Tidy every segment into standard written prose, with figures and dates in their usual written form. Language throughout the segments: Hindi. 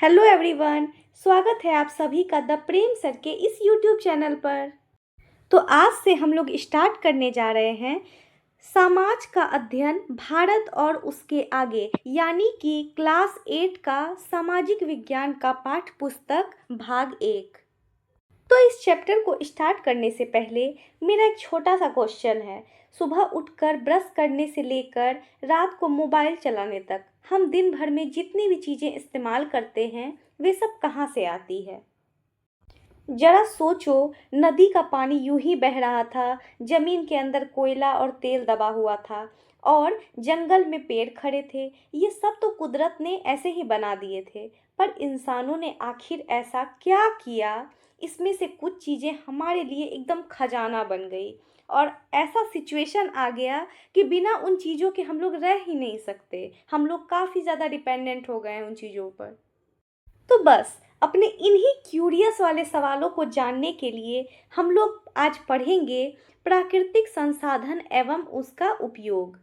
Hello everyone. स्वागत है आप सभी का द प्रेम सर के इस यूट्यूब चैनल पर। तो आज से हम लोग स्टार्ट करने जा रहे हैं समाज का अध्ययन भारत और उसके आगे, यानी कि क्लास 8 का सामाजिक विज्ञान का पाठ पुस्तक भाग 1। तो इस चैप्टर को स्टार्ट करने से पहले मेरा एक छोटा सा क्वेश्चन है। सुबह उठकर ब्रश करने से लेकर रात को मोबाइल चलाने तक हम दिन भर में जितनी भी चीज़ें इस्तेमाल करते हैं वे सब कहाँ से आती है? जरा सोचो, नदी का पानी यूं ही बह रहा था, जमीन के अंदर कोयला और तेल दबा हुआ था और जंगल में पेड़ खड़े थे। ये सब तो कुदरत ने ऐसे ही बना दिए थे, पर इंसानों ने आखिर ऐसा क्या किया? इसमें से कुछ चीज़ें हमारे लिए एकदम खजाना बन गई और ऐसा सिचुएशन आ गया कि बिना उन चीज़ों के हम लोग रह ही नहीं सकते। हम लोग काफ़ी ज़्यादा डिपेंडेंट हो गए हैं उन चीज़ों पर। तो बस अपने इन्हीं क्यूरियस वाले सवालों को जानने के लिए हम लोग आज पढ़ेंगे प्राकृतिक संसाधन एवं उसका उपयोग।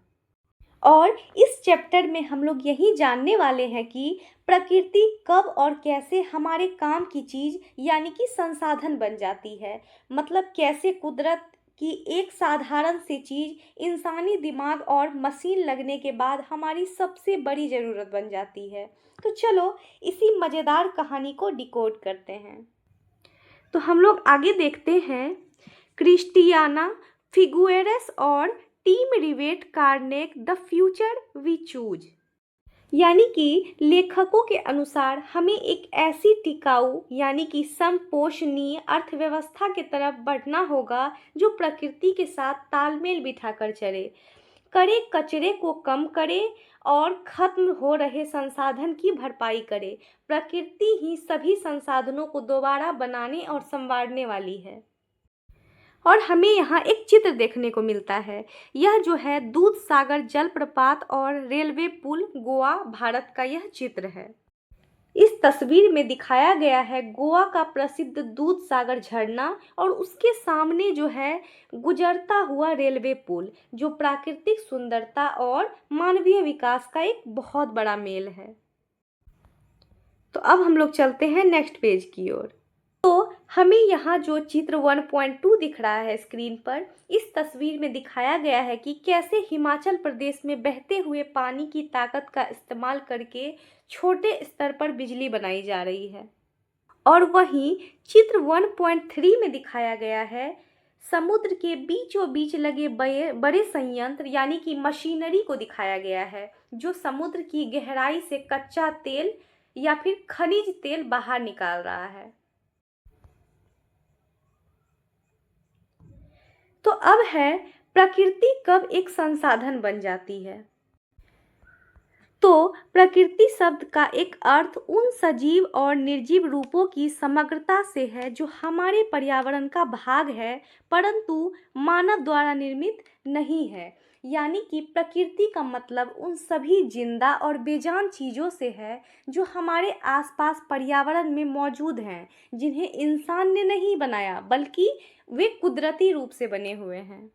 और इस चैप्टर में हम लोग यही जानने वाले हैं कि प्रकृति कब और कैसे हमारे काम की चीज़ यानी कि संसाधन बन जाती है। मतलब कैसे कुदरत की एक साधारण सी चीज़ इंसानी दिमाग और मशीन लगने के बाद हमारी सबसे बड़ी ज़रूरत बन जाती है। तो चलो इसी मज़ेदार कहानी को डिकोड करते हैं। तो हम लोग आगे देखते हैं। क्रिस्टियाना फिगुएरेस और Tom Rivett Carnac the future we choose, यानी कि लेखकों के अनुसार हमें एक ऐसी टिकाऊ यानी कि समपोषणीय अर्थव्यवस्था की तरफ बढ़ना होगा जो प्रकृति के साथ तालमेल बिठाकर चले, करे कचरे को कम करे और खत्म हो रहे संसाधन की भरपाई करे। प्रकृति ही सभी संसाधनों को दोबारा बनाने और संवारने वाली है। और हमें यहाँ एक चित्र देखने को मिलता है। यह जो है दूध सागर जलप्रपात और रेलवे पुल गोवा भारत का यह चित्र है। इस तस्वीर में दिखाया गया है गोवा का प्रसिद्ध दूध सागर झरना और उसके सामने जो है गुजरता हुआ रेलवे पुल, जो प्राकृतिक सुंदरता और मानवीय विकास का एक बहुत बड़ा मेल है। तो अब हम लोग चलते हैं नेक्स्ट पेज की ओर। तो हमें यहाँ जो चित्र 1.2 दिख रहा है स्क्रीन पर, इस तस्वीर में दिखाया गया है कि कैसे हिमाचल प्रदेश में बहते हुए पानी की ताकत का इस्तेमाल करके छोटे स्तर पर बिजली बनाई जा रही है। और वहीं चित्र 1.3 में दिखाया गया है समुद्र के बीचों बीच लगे बड़े संयंत्र यानी कि मशीनरी को दिखाया गया है, जो समुद्र की गहराई से कच्चा तेल या फिर खनिज तेल बाहर निकाल रहा है। तो अब है प्रकृति कब एक संसाधन बन जाती है। तो प्रकृति शब्द का एक अर्थ उन सजीव और निर्जीव रूपों की समग्रता से है जो हमारे पर्यावरण का भाग है परंतु मानव द्वारा निर्मित नहीं है। यानी कि प्रकृति का मतलब उन सभी जिंदा और बेजान चीज़ों से है जो हमारे आसपास पर्यावरण में मौजूद हैं, जिन्हें इंसान ने नहीं बनाया बल्कि वे कुदरती रूप से बने हुए हैं।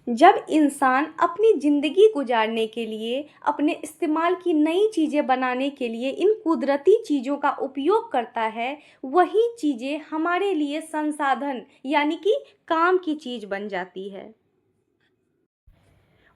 जब इंसान अपनी ज़िंदगी गुजारने के लिए, अपने इस्तेमाल की नई चीज़ें बनाने के लिए इन कुदरती चीज़ों का उपयोग करता है, वही चीज़ें हमारे लिए संसाधन यानी कि काम की चीज़ बन जाती है।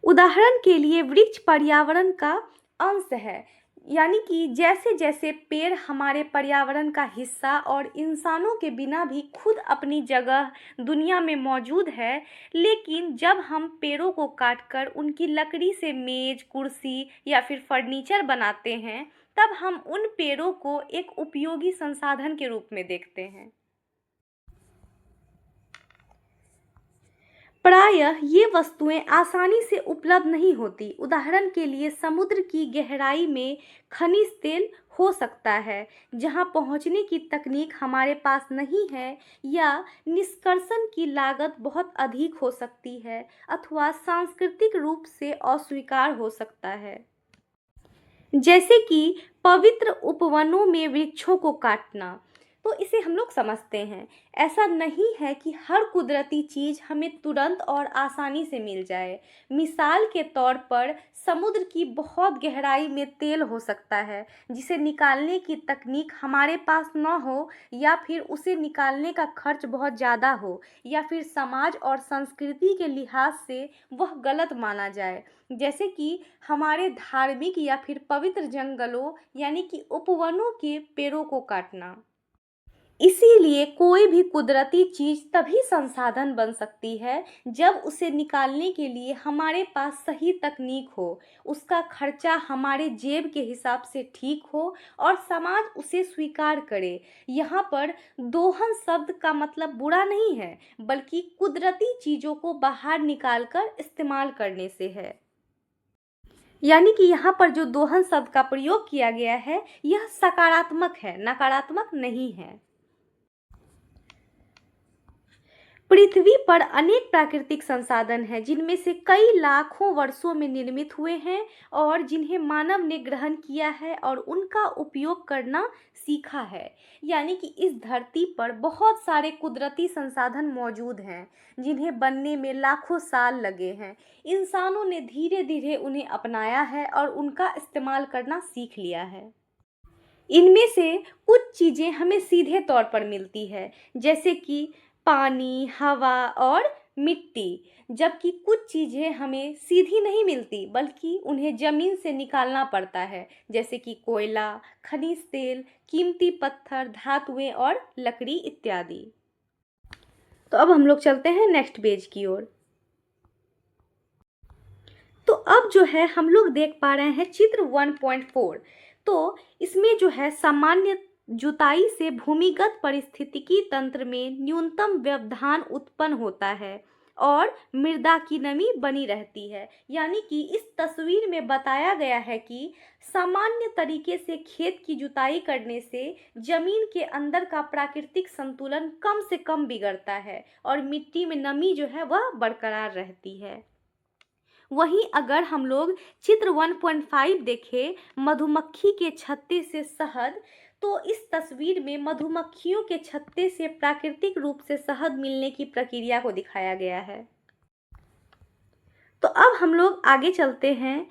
उदाहरण के लिए वृक्ष पर्यावरण का अंश है, यानी कि जैसे जैसे पेड़ हमारे पर्यावरण का हिस्सा और इंसानों के बिना भी खुद अपनी जगह दुनिया में मौजूद है, लेकिन जब हम पेड़ों को काटकर उनकी लकड़ी से मेज, कुर्सी या फिर फर्नीचर बनाते हैं, तब हम उन पेड़ों को एक उपयोगी संसाधन के रूप में देखते हैं। प्रायः ये वस्तुएं आसानी से उपलब्ध नहीं होती। उदाहरण के लिए समुद्र की गहराई में खनिज तेल हो सकता है जहां पहुंचने की तकनीक हमारे पास नहीं है, या निष्कर्षण की लागत बहुत अधिक हो सकती है अथवा सांस्कृतिक रूप से अस्वीकार हो सकता है। जैसे कि पवित्र उपवनों में वृक्षों को काटना। तो इसे हम लोग समझते हैं। ऐसा नहीं है कि हर कुदरती चीज़ हमें तुरंत और आसानी से मिल जाए। मिसाल के तौर पर समुद्र की बहुत गहराई में तेल हो सकता है जिसे निकालने की तकनीक हमारे पास न हो, या फिर उसे निकालने का खर्च बहुत ज़्यादा हो, या फिर समाज और संस्कृति के लिहाज से वह गलत माना जाए, जैसे कि हमारे धार्मिक या फिर पवित्र जंगलों यानी कि उपवनों के पेड़ों को काटना। इसीलिए कोई भी कुदरती चीज़ तभी संसाधन बन सकती है जब उसे निकालने के लिए हमारे पास सही तकनीक हो, उसका खर्चा हमारे जेब के हिसाब से ठीक हो और समाज उसे स्वीकार करे। यहाँ पर दोहन शब्द का मतलब बुरा नहीं है, बल्कि कुदरती चीज़ों को बाहर निकाल कर इस्तेमाल करने से है। यानी कि यहाँ पर जो दोहन शब्द का प्रयोग किया गया है यह सकारात्मक है, नकारात्मक नहीं है। पृथ्वी पर अनेक प्राकृतिक संसाधन हैं जिनमें से कई लाखों वर्षों में निर्मित हुए हैं और जिन्हें मानव ने ग्रहण किया है और उनका उपयोग करना सीखा है। यानी कि इस धरती पर बहुत सारे कुदरती संसाधन मौजूद हैं जिन्हें बनने में लाखों साल लगे हैं। इंसानों ने धीरे धीरे उन्हें अपनाया है और उनका इस्तेमाल करना सीख लिया है। इनमें से कुछ चीज़ें हमें सीधे तौर पर मिलती है, जैसे कि पानी, हवा और मिट्टी, जबकि कुछ चीज़ें हमें सीधी नहीं मिलती बल्कि उन्हें ज़मीन से निकालना पड़ता है, जैसे कि कोयला, खनिज तेल, कीमती पत्थर, धातुएं और लकड़ी इत्यादि। तो अब हम लोग चलते हैं नेक्स्ट पेज की ओर। तो अब जो है हम लोग देख पा रहे हैं चित्र 1.4। तो इसमें जो है सामान्य जुताई से भूमिगत पारिस्थितिकी तंत्र में न्यूनतम व्यवधान उत्पन्न होता है और मृदा की नमी बनी रहती है। यानी कि इस तस्वीर में बताया गया है कि सामान्य तरीके से खेत की जुताई करने से जमीन के अंदर का प्राकृतिक संतुलन कम से कम बिगड़ता है और मिट्टी में नमी जो है वह बरकरार रहती है। वहीं अगर हम लोग चित्र 1.5 देखें, मधुमक्खी के छत्ते से शहद, तो इस तस्वीर में मधुमक्खियों के छत्ते से प्राकृतिक रूप से शहद मिलने की प्रक्रिया को दिखाया गया है। तो अब हम लोग आगे चलते हैं।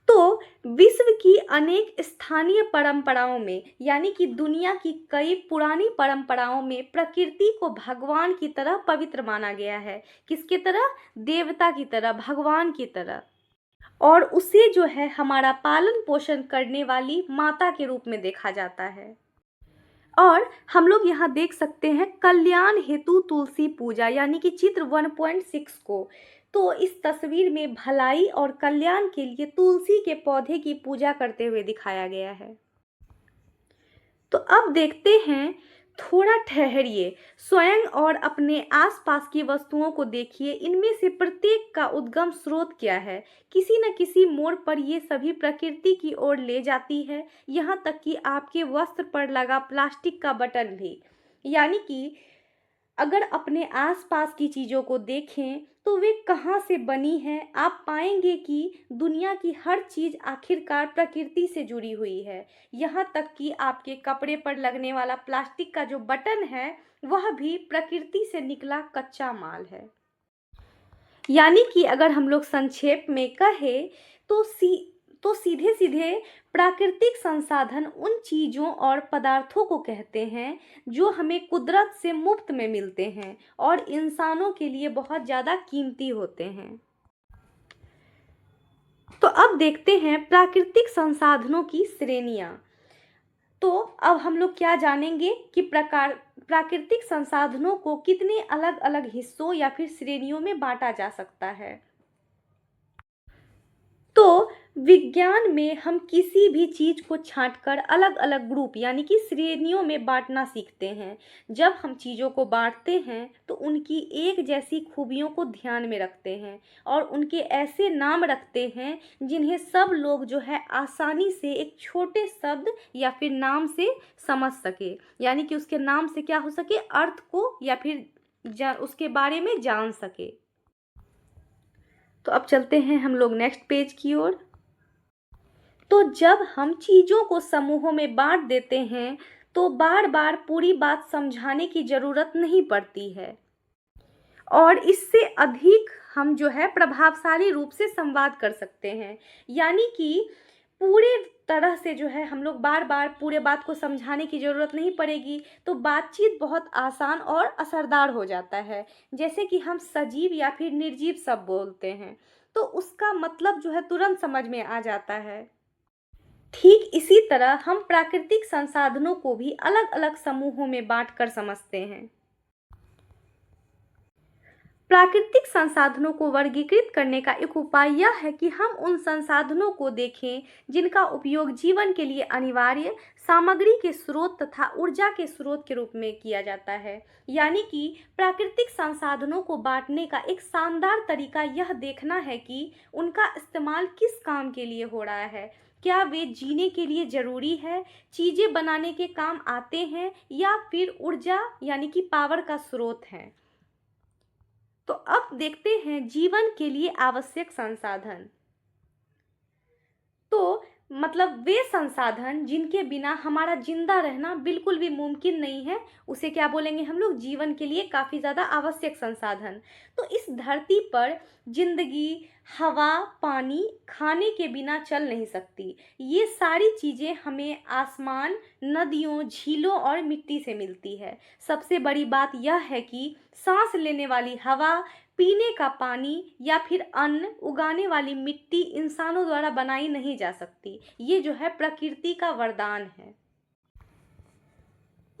तो विश्व की अनेक स्थानीय परंपराओं में, यानी कि दुनिया की कई पुरानी परंपराओं में प्रकृति को भगवान की तरह पवित्र माना गया है। किसके तरह? देवता की तरह, भगवान की तरह। और उसे जो है हमारा पालन पोषण करने वाली माता के रूप में देखा जाता है। और हम लोग यहाँ देख सकते हैं कल्याण हेतु तुलसी पूजा, यानी कि चित्र 1.6 को। तो इस तस्वीर में भलाई और कल्याण के लिए तुलसी के पौधे की पूजा करते हुए दिखाया गया है। तो अब देखते हैं, थोड़ा ठहरिए, स्वयं और अपने आसपास की वस्तुओं को देखिए, इनमें से प्रत्येक का उद्गम स्रोत क्या है। किसी न किसी मोड़ पर ये सभी प्रकृति की ओर ले जाती है, यहाँ तक कि आपके वस्त्र पर लगा प्लास्टिक का बटन भी। यानी कि अगर अपने आसपास की चीज़ों को देखें तो वे कहाँ से बनी हैं, आप पाएंगे कि दुनिया की हर चीज़ आखिरकार प्रकृति से जुड़ी हुई है। यहाँ तक कि आपके कपड़े पर लगने वाला प्लास्टिक का जो बटन है वह भी प्रकृति से निकला कच्चा माल है। यानी कि अगर हम लोग संक्षेप में कहें तो सीधे सीधे प्राकृतिक संसाधन उन चीज़ों और पदार्थों को कहते हैं जो हमें कुदरत से मुफ्त में मिलते हैं और इंसानों के लिए बहुत ज़्यादा कीमती होते हैं। तो अब देखते हैं प्राकृतिक संसाधनों की श्रेणियाँ। तो अब हम लोग क्या जानेंगे कि प्राकृतिक संसाधनों को कितने अलग अलग हिस्सों या फिर श्रेणियों में बांटा जा सकता है। तो विज्ञान में हम किसी भी चीज़ को छांटकर अलग अलग ग्रुप यानी कि श्रेणियों में बांटना सीखते हैं। जब हम चीज़ों को बांटते हैं तो उनकी एक जैसी खूबियों को ध्यान में रखते हैं और उनके ऐसे नाम रखते हैं जिन्हें सब लोग जो है आसानी से एक छोटे शब्द या फिर नाम से समझ सके, यानी कि उसके नाम से क्या हो सके, अर्थ को या फिर उसके बारे में जान सके। तो अब चलते हैं हम लोग नेक्स्ट पेज की ओर। तो जब हम चीज़ों को समूहों में बांट देते हैं तो बार बार पूरी बात समझाने की ज़रूरत नहीं पड़ती है और इससे अधिक हम जो है प्रभावशाली रूप से संवाद कर सकते हैं। यानी कि पूरे तरह से जो है हम लोग बार बार पूरे बात को समझाने की ज़रूरत नहीं पड़ेगी, तो बातचीत बहुत आसान और असरदार हो जाता है। जैसे कि हम सजीव या फिर निर्जीव शब्द बोलते हैं तो उसका मतलब जो है तुरंत समझ में आ जाता है। ठीक इसी तरह हम प्राकृतिक संसाधनों को भी अलग अलग समूहों में बांट कर समझते हैं। प्राकृतिक संसाधनों को वर्गीकृत करने का एक उपाय यह है कि हम उन संसाधनों को देखें जिनका उपयोग जीवन के लिए अनिवार्य सामग्री के स्रोत तथा ऊर्जा के स्रोत के रूप में किया जाता है। यानी कि प्राकृतिक संसाधनों को बांटने का एक शानदार तरीका यह देखना है कि उनका इस्तेमाल किस काम के लिए हो रहा है। क्या वे जीने के लिए ज़रूरी है, चीज़ें बनाने के काम आते हैं, या फिर ऊर्जा यानी कि पावर का स्रोत है। तो अब देखते हैं जीवन के लिए आवश्यक संसाधन। तो मतलब वे संसाधन जिनके बिना हमारा जिंदा रहना बिल्कुल भी मुमकिन नहीं है, उसे क्या बोलेंगे हम लोग, जीवन के लिए काफ़ी ज़्यादा आवश्यक संसाधन। तो इस धरती पर जिंदगी हवा, पानी, खाने के बिना चल नहीं सकती। ये सारी चीज़ें हमें आसमान, नदियों, झीलों और मिट्टी से मिलती है। सबसे बड़ी बात यह है कि सांस लेने वाली हवा, पीने का पानी या फिर अन्न उगाने वाली मिट्टी इंसानों द्वारा बनाई नहीं जा सकती। ये जो है प्रकृति का वरदान है।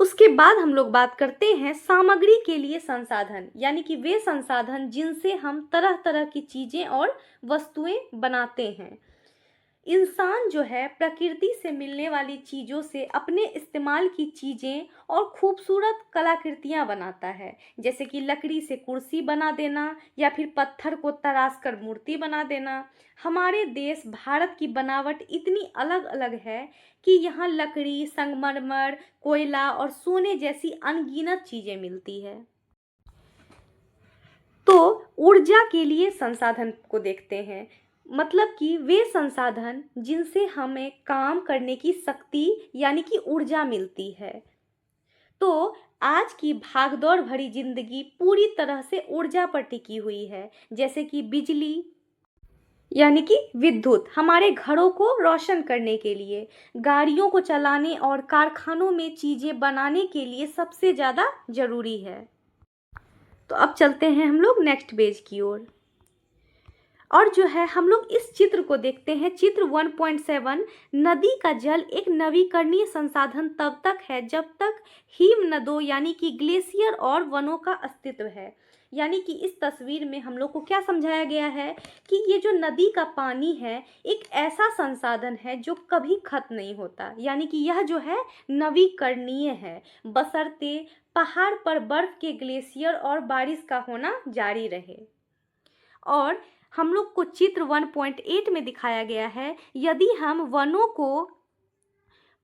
उसके बाद हम लोग बात करते हैं सामग्री के लिए संसाधन, यानी कि वे संसाधन जिनसे हम तरह तरह की चीज़ें और वस्तुएं बनाते हैं। इंसान जो है प्रकृति से मिलने वाली चीज़ों से अपने इस्तेमाल की चीज़ें और खूबसूरत कलाकृतियाँ बनाता है। जैसे कि लकड़ी से कुर्सी बना देना या फिर पत्थर को तराश कर मूर्ति बना देना। हमारे देश भारत की बनावट इतनी अलग अलग है कि यहाँ लकड़ी, संगमरमर, कोयला और सोने जैसी अनगिनत चीज़ें मिलती है। तो ऊर्जा के लिए संसाधन को देखते हैं, मतलब कि वे संसाधन जिनसे हमें काम करने की शक्ति यानी कि ऊर्जा मिलती है। तो आज की भागदौड़ भरी जिंदगी पूरी तरह से ऊर्जा पर टिकी हुई है। जैसे कि बिजली यानी कि विद्युत हमारे घरों को रोशन करने के लिए, गाड़ियों को चलाने और कारखानों में चीज़ें बनाने के लिए सबसे ज़्यादा ज़रूरी है। तो अब चलते हैं हम लोग नेक्स्ट पेज की ओर, और जो है हम लोग इस चित्र को देखते हैं। चित्र 1.7, नदी का जल एक नवीकरणीय संसाधन तब तक है जब तक हिम नदों यानी कि ग्लेशियर और वनों का अस्तित्व है। यानी कि इस तस्वीर में हम लोग को क्या समझाया गया है कि ये जो नदी का पानी है एक ऐसा संसाधन है जो कभी खत्म नहीं होता। यानी कि यह जो है नवीकरणीय है, बशर्ते पहाड़ पर बर्फ के ग्लेशियर और बारिश का होना जारी रहे। और हम लोग को चित्र 1.8 में दिखाया गया है, यदि हम वनों को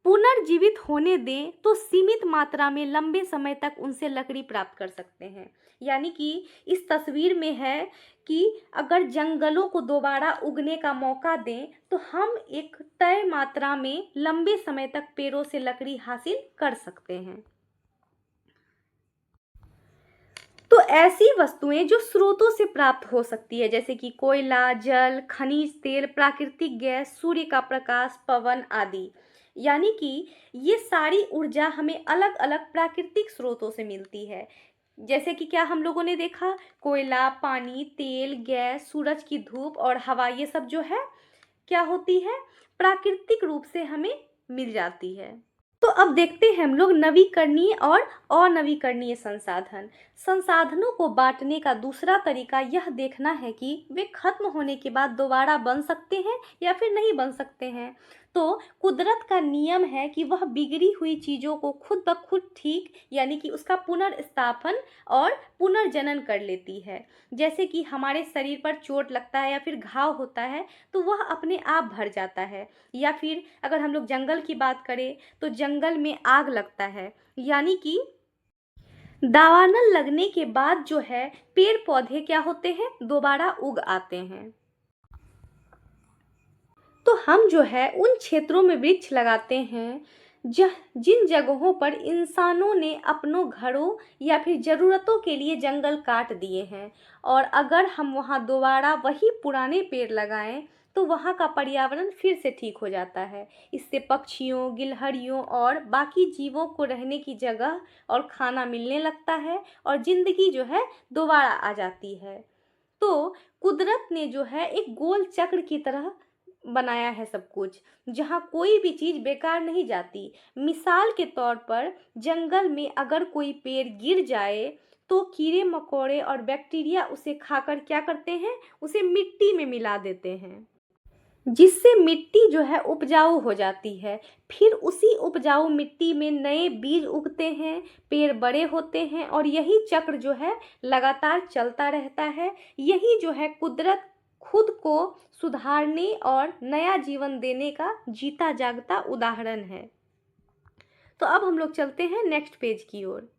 पुनर्जीवित होने दें तो सीमित मात्रा में लंबे समय तक उनसे लकड़ी प्राप्त कर सकते हैं। यानी कि इस तस्वीर में है कि अगर जंगलों को दोबारा उगने का मौका दें तो हम एक तय मात्रा में लंबे समय तक पेड़ों से लकड़ी हासिल कर सकते हैं। तो ऐसी वस्तुएं जो स्रोतों से प्राप्त हो सकती है, जैसे कि कोयला, जल, खनिज तेल, प्राकृतिक गैस, सूर्य का प्रकाश, पवन आदि। यानी कि ये सारी ऊर्जा हमें अलग अलग प्राकृतिक स्रोतों से मिलती है। जैसे कि क्या हम लोगों ने देखा, कोयला, पानी, तेल, गैस, सूरज की धूप और हवा, ये सब जो है क्या होती है, प्राकृतिक रूप से हमें मिल जाती है। तो अब देखते हैं हम लोग नवीकरणीय और अनवीकरणीय संसाधन। संसाधनों को बांटने का दूसरा तरीका यह देखना है कि वे खत्म होने के बाद दोबारा बन सकते हैं या फिर नहीं बन सकते हैं। तो कुदरत का नियम है कि वह बिगड़ी हुई चीज़ों को खुद ब खुद ठीक यानी कि उसका पुनर्स्थापन और पुनर्जनन कर लेती है। जैसे कि हमारे शरीर पर चोट लगता है या फिर घाव होता है तो वह अपने आप भर जाता है। या फिर अगर हम लोग जंगल की बात करें तो जंगल में आग लगता है, यानी कि दावानल लगने के बाद जो है पेड़ पौधे क्या होते हैं, दोबारा उग आते हैं। तो हम जो है उन क्षेत्रों में वृक्ष लगाते हैं जिन जगहों पर इंसानों ने अपनों घरों या फिर ज़रूरतों के लिए जंगल काट दिए हैं, और अगर हम वहाँ दोबारा वही पुराने पेड़ लगाएं तो वहाँ का पर्यावरण फिर से ठीक हो जाता है। इससे पक्षियों, गिलहरियों और बाकी जीवों को रहने की जगह और खाना मिलने लगता है और ज़िंदगी जो है दोबारा आ जाती है। तो कुदरत ने जो है एक गोल चक्र की तरह बनाया है सब कुछ, जहाँ कोई भी चीज़ बेकार नहीं जाती। मिसाल के तौर पर जंगल में अगर कोई पेड़ गिर जाए तो कीड़े मकोड़े और बैक्टीरिया उसे खाकर क्या करते हैं, उसे मिट्टी में मिला देते हैं, जिससे मिट्टी जो है उपजाऊ हो जाती है। फिर उसी उपजाऊ मिट्टी में नए बीज उगते हैं, पेड़ बड़े होते हैं और यही चक्र जो है लगातार चलता रहता है। यही जो है कुदरत खुद को सुधारने और नया जीवन देने का जीता जागता उदाहरण है। तो अब हम लोग चलते हैं नेक्स्ट पेज की ओर।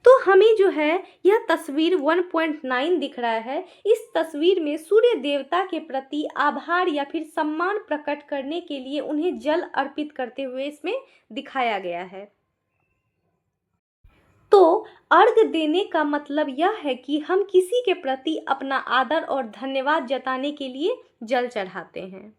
तो हमें जो है यह तस्वीर 1.9 दिख रहा है। इस तस्वीर में सूर्य देवता के प्रति आभार या फिर सम्मान प्रकट करने के लिए उन्हें जल अर्पित करते हुए इसमें दिखाया गया है। तो अर्घ देने का मतलब यह है कि हम किसी के प्रति अपना आदर और धन्यवाद जताने के लिए जल चढ़ाते हैं।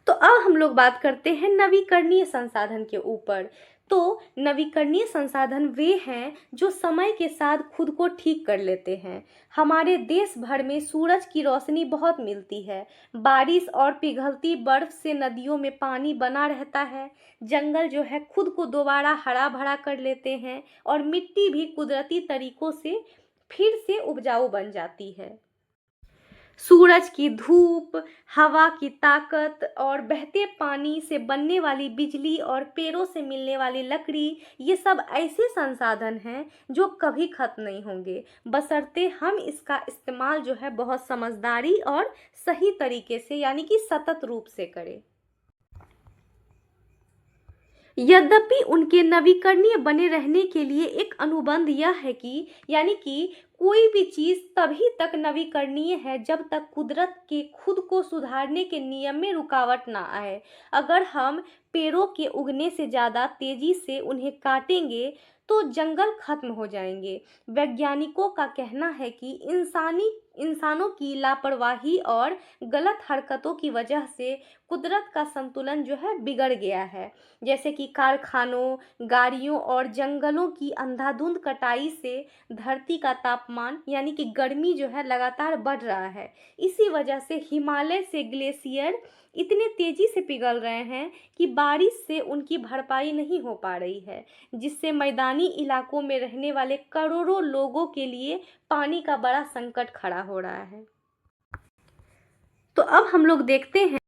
तो अब हम लोग बात करते हैं नवीकरणीय संसाधन के ऊपर। तो नवीकरणीय संसाधन वे हैं जो समय के साथ खुद को ठीक कर लेते हैं। हमारे देश भर में सूरज की रोशनी बहुत मिलती है, बारिश और पिघलती बर्फ से नदियों में पानी बना रहता है, जंगल जो है खुद को दोबारा हरा भरा कर लेते हैं और मिट्टी भी कुदरती तरीकों से फिर से उपजाऊ बन जाती है। सूरज की धूप, हवा की ताकत और बहते पानी से बनने वाली बिजली और पेड़ों से मिलने वाली लकड़ी, ये सब ऐसे संसाधन हैं जो कभी खत्म नहीं होंगे, बशर्ते हम इसका इस्तेमाल जो है बहुत समझदारी और सही तरीके से यानी कि सतत रूप से करें। यद्यपि उनके नवीकरणीय बने रहने के लिए एक अनुबंध यह है कि यानी कि कोई भी चीज़ तभी तक नवीकरणीय है जब तक कुदरत के खुद को सुधारने के नियम में रुकावट ना आए। अगर हम पेड़ों के उगने से ज़्यादा तेज़ी से उन्हें काटेंगे तो जंगल खत्म हो जाएंगे। वैज्ञानिकों का कहना है कि इंसानों की लापरवाही और गलत हरकतों की वजह से कुदरत का संतुलन जो है बिगड़ गया है। जैसे कि कारखानों, गाड़ियों और जंगलों की अंधाधुंध कटाई से धरती का तापमान यानी कि गर्मी जो है लगातार बढ़ रहा है। इसी वजह से हिमालय से ग्लेशियर इतने तेजी से पिघल रहे हैं कि बारिश से उनकी भरपाई नहीं हो पा रही है, जिससे मैदानी इलाकों में रहने वाले करोड़ों लोगों के लिए पानी का बड़ा संकट खड़ा हो रहा है। तो अब हम लोग देखते हैं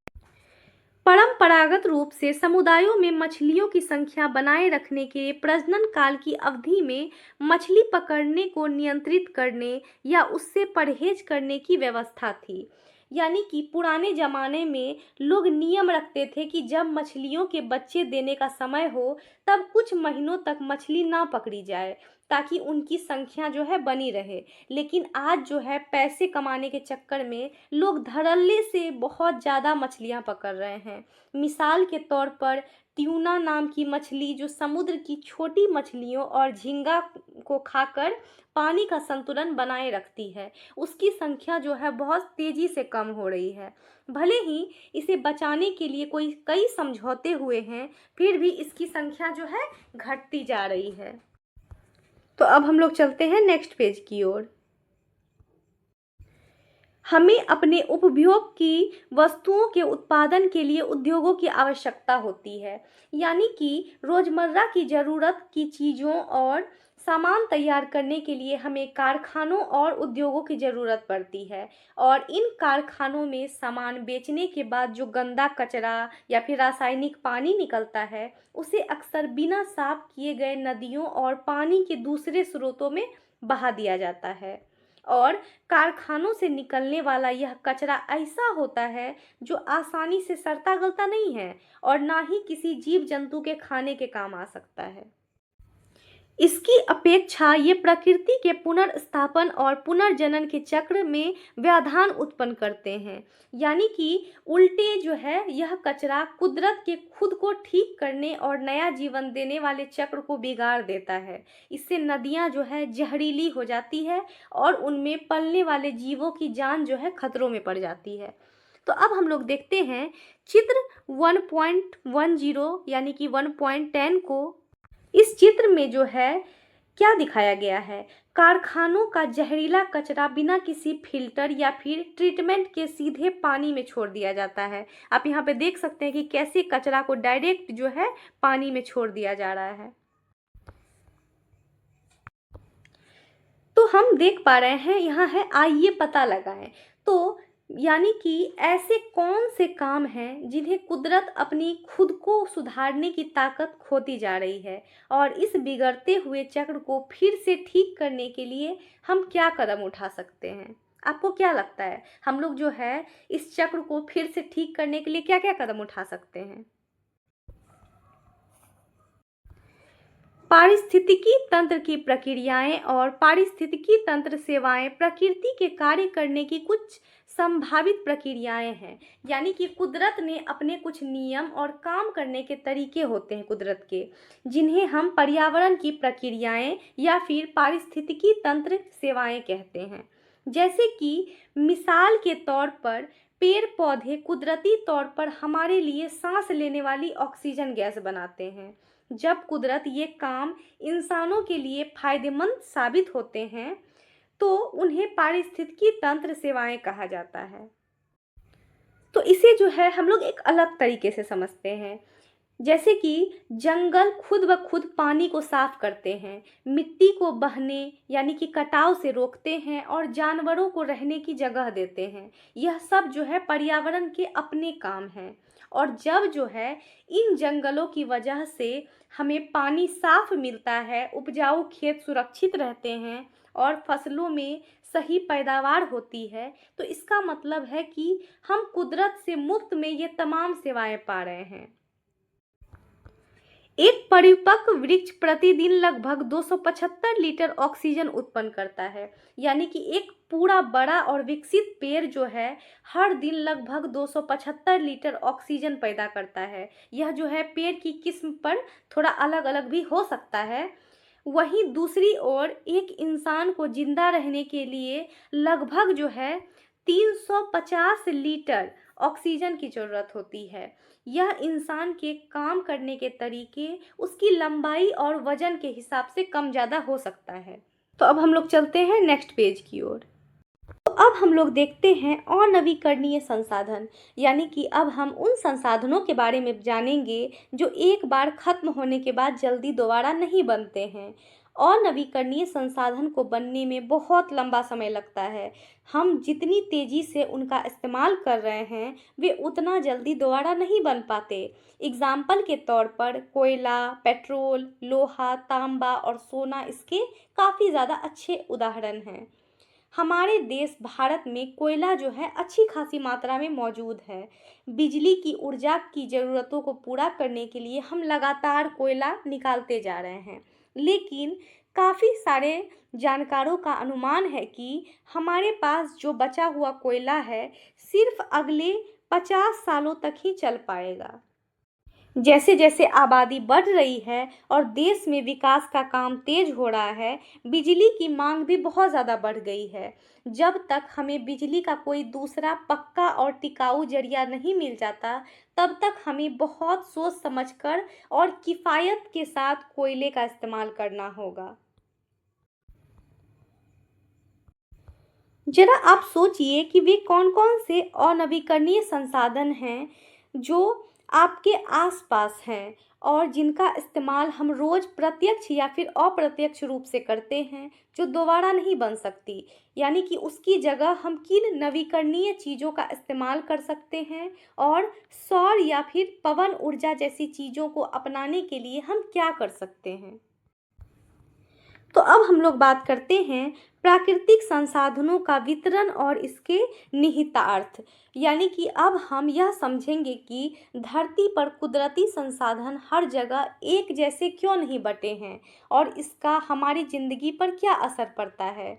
परंपरागत रूप से समुदायों में मछलियों की संख्या बनाए रखने के प्रजनन काल की अवधि में मछली पकड़ने को नियंत्रित करने या उससे परहेज करने की व्यवस्था थी। यानी कि पुराने ज़माने में लोग नियम रखते थे कि जब मछलियों के बच्चे देने का समय हो तब कुछ महीनों तक मछली ना पकड़ी जाए ताकि उनकी संख्या जो है बनी रहे। लेकिन आज जो है पैसे कमाने के चक्कर में लोग धड़ल्ले से बहुत ज़्यादा मछलियाँ पकड़ रहे हैं। मिसाल के तौर पर ट्यूना नाम की मछली जो समुद्र की छोटी मछलियों और झींगा को खाकर पानी का संतुलन बनाए रखती है, उसकी संख्या जो है बहुत तेज़ी से कम हो रही है। भले ही इसे बचाने के लिए कई समझौते हुए हैं, फिर भी इसकी संख्या जो है घटती जा रही है। तो अब हम लोग चलते हैं नेक्स्ट पेज की ओर। हमें अपने उपभोग की वस्तुओं के उत्पादन के लिए उद्योगों की आवश्यकता होती है, यानी कि रोज़मर्रा की ज़रूरत की चीज़ों और सामान तैयार करने के लिए हमें कारखानों और उद्योगों की ज़रूरत पड़ती है। और इन कारखानों में सामान बेचने के बाद जो गंदा कचरा या फिर रासायनिक पानी निकलता है, उसे अक्सर बिना साफ किए गए नदियों और पानी के दूसरे स्रोतों में बहा दिया जाता है। और कारखानों से निकलने वाला यह कचरा ऐसा होता है जो आसानी से सड़ता गलता नहीं है और ना ही किसी जीव जंतु के खाने के काम आ सकता है। इसकी अपेक्षा ये प्रकृति के पुनर्स्थापन और पुनर्जनन के चक्र में व्यवधान उत्पन्न करते हैं। यानी कि उल्टे जो है यह कचरा कुदरत के खुद को ठीक करने और नया जीवन देने वाले चक्र को बिगाड़ देता है। इससे नदियाँ जो है जहरीली हो जाती है और उनमें पलने वाले जीवों की जान जो है खतरों में पड़ जाती है। तो अब हम लोग देखते हैं चित्र 1.10 यानी कि 1.10 को। इस चित्र में जो है क्या दिखाया गया है, कारखानों का जहरीला कचरा बिना किसी फिल्टर या फिर ट्रीटमेंट के सीधे पानी में छोड़ दिया जाता है। आप यहाँ पे देख सकते हैं कि कैसे कचरा को डायरेक्ट जो है पानी में छोड़ दिया जा रहा है। तो हम देख पा रहे हैं यहाँ है आइए पता लगाएं। तो यानी कि ऐसे कौन से काम हैं जिन्हें कुदरत अपनी खुद को सुधारने की ताकत खोती जा रही है, और इस बिगड़ते हुए चक्र को फिर से ठीक करने के लिए हम क्या कदम उठा सकते हैं। आपको क्या लगता है हम लोग जो है इस चक्र को फिर से ठीक करने के लिए क्या क्या कदम उठा सकते हैं। पारिस्थितिकी तंत्र की प्रक्रियाएं और पारिस्थितिकी तंत्र सेवाएं प्रकृति के कार्य करने की कुछ संभावित प्रक्रियाएं हैं। यानी कि कुदरत ने अपने कुछ नियम और काम करने के तरीके होते हैं कुदरत के, जिन्हें हम पर्यावरण की प्रक्रियाएं या फिर पारिस्थितिकी तंत्र सेवाएं कहते हैं। जैसे कि मिसाल के तौर पर पेड़ पौधे कुदरती तौर पर हमारे लिए सांस लेने वाली ऑक्सीजन गैस बनाते हैं। जब कुदरत ये काम इंसानों के लिए फायदेमंद साबित होते हैं तो उन्हें पारिस्थितिकी तंत्र सेवाएं कहा जाता है। तो इसे जो है हम लोग एक अलग तरीके से समझते हैं। जैसे कि जंगल खुद ब खुद पानी को साफ करते हैं, मिट्टी को बहने यानी कि कटाव से रोकते हैं और जानवरों को रहने की जगह देते हैं। यह सब जो है पर्यावरण के अपने काम हैं। और जब जो है इन जंगलों की वजह से हमें पानी साफ मिलता है, उपजाऊ खेत सुरक्षित रहते हैं और फसलों में सही पैदावार होती है, तो इसका मतलब है कि हम कुदरत से मुफ्त में ये तमाम सेवाएं पा रहे हैं। एक परिपक्व वृक्ष प्रतिदिन लगभग 275 लीटर ऑक्सीजन उत्पन्न करता है। यानी कि एक पूरा बड़ा और विकसित पेड़ जो है हर दिन लगभग 275 लीटर ऑक्सीजन पैदा करता है। यह जो है पेड़ की किस्म पर थोड़ा अलग अलग भी हो सकता है। वहीं दूसरी ओर एक इंसान को जिंदा रहने के लिए लगभग जो है 350 लीटर ऑक्सीजन की ज़रूरत होती है। यह इंसान के काम करने के तरीके, उसकी लंबाई और वजन के हिसाब से कम ज़्यादा हो सकता है। तो अब हम लोग चलते हैं नेक्स्ट पेज की ओर। तो अब हम लोग देखते हैं अनवीकरणीय संसाधन। यानी कि अब हम उन संसाधनों के बारे में जानेंगे जो एक बार खत्म होने के बाद जल्दी दोबारा नहीं बनते हैं। अनवीकरणीय संसाधन को बनने में बहुत लंबा समय लगता है। हम जितनी तेज़ी से उनका इस्तेमाल कर रहे हैं वे उतना जल्दी दोबारा नहीं बन पाते। एग्जाम्पल के तौर पर कोयला, पेट्रोल, लोहा, तांबा और सोना इसके काफ़ी ज़्यादा अच्छे उदाहरण हैं। हमारे देश भारत में कोयला जो है अच्छी खासी मात्रा में मौजूद है। बिजली की ऊर्जा की ज़रूरतों को पूरा करने के लिए हम लगातार कोयला निकालते जा रहे हैं, लेकिन काफ़ी सारे जानकारों का अनुमान है कि हमारे पास जो बचा हुआ कोयला है सिर्फ अगले 50 सालों तक ही चल पाएगा। जैसे जैसे आबादी बढ़ रही है और देश में विकास का काम तेज हो रहा है, बिजली की मांग भी बहुत ज़्यादा बढ़ गई है। जब तक हमें बिजली का कोई दूसरा पक्का और टिकाऊ जरिया नहीं मिल जाता, तब तक हमें बहुत सोच समझकर और किफ़ायत के साथ कोयले का इस्तेमाल करना होगा। जरा आप सोचिए कि वे कौन कौन से अनवीकरणीय संसाधन हैं जो आपके आसपास हैं और जिनका इस्तेमाल हम रोज़ प्रत्यक्ष या फिर अप्रत्यक्ष रूप से करते हैं, जो दोबारा नहीं बन सकती। यानी कि उसकी जगह हम किन नवीकरणीय चीज़ों का इस्तेमाल कर सकते हैं और सौर या फिर पवन ऊर्जा जैसी चीज़ों को अपनाने के लिए हम क्या कर सकते हैं। तो अब हम लोग बात करते हैं प्राकृतिक संसाधनों का वितरण और इसके निहितार्थ। यानी कि अब हम यह समझेंगे कि धरती पर कुदरती संसाधन हर जगह एक जैसे क्यों नहीं बटे हैं और इसका हमारी ज़िंदगी पर क्या असर पड़ता है।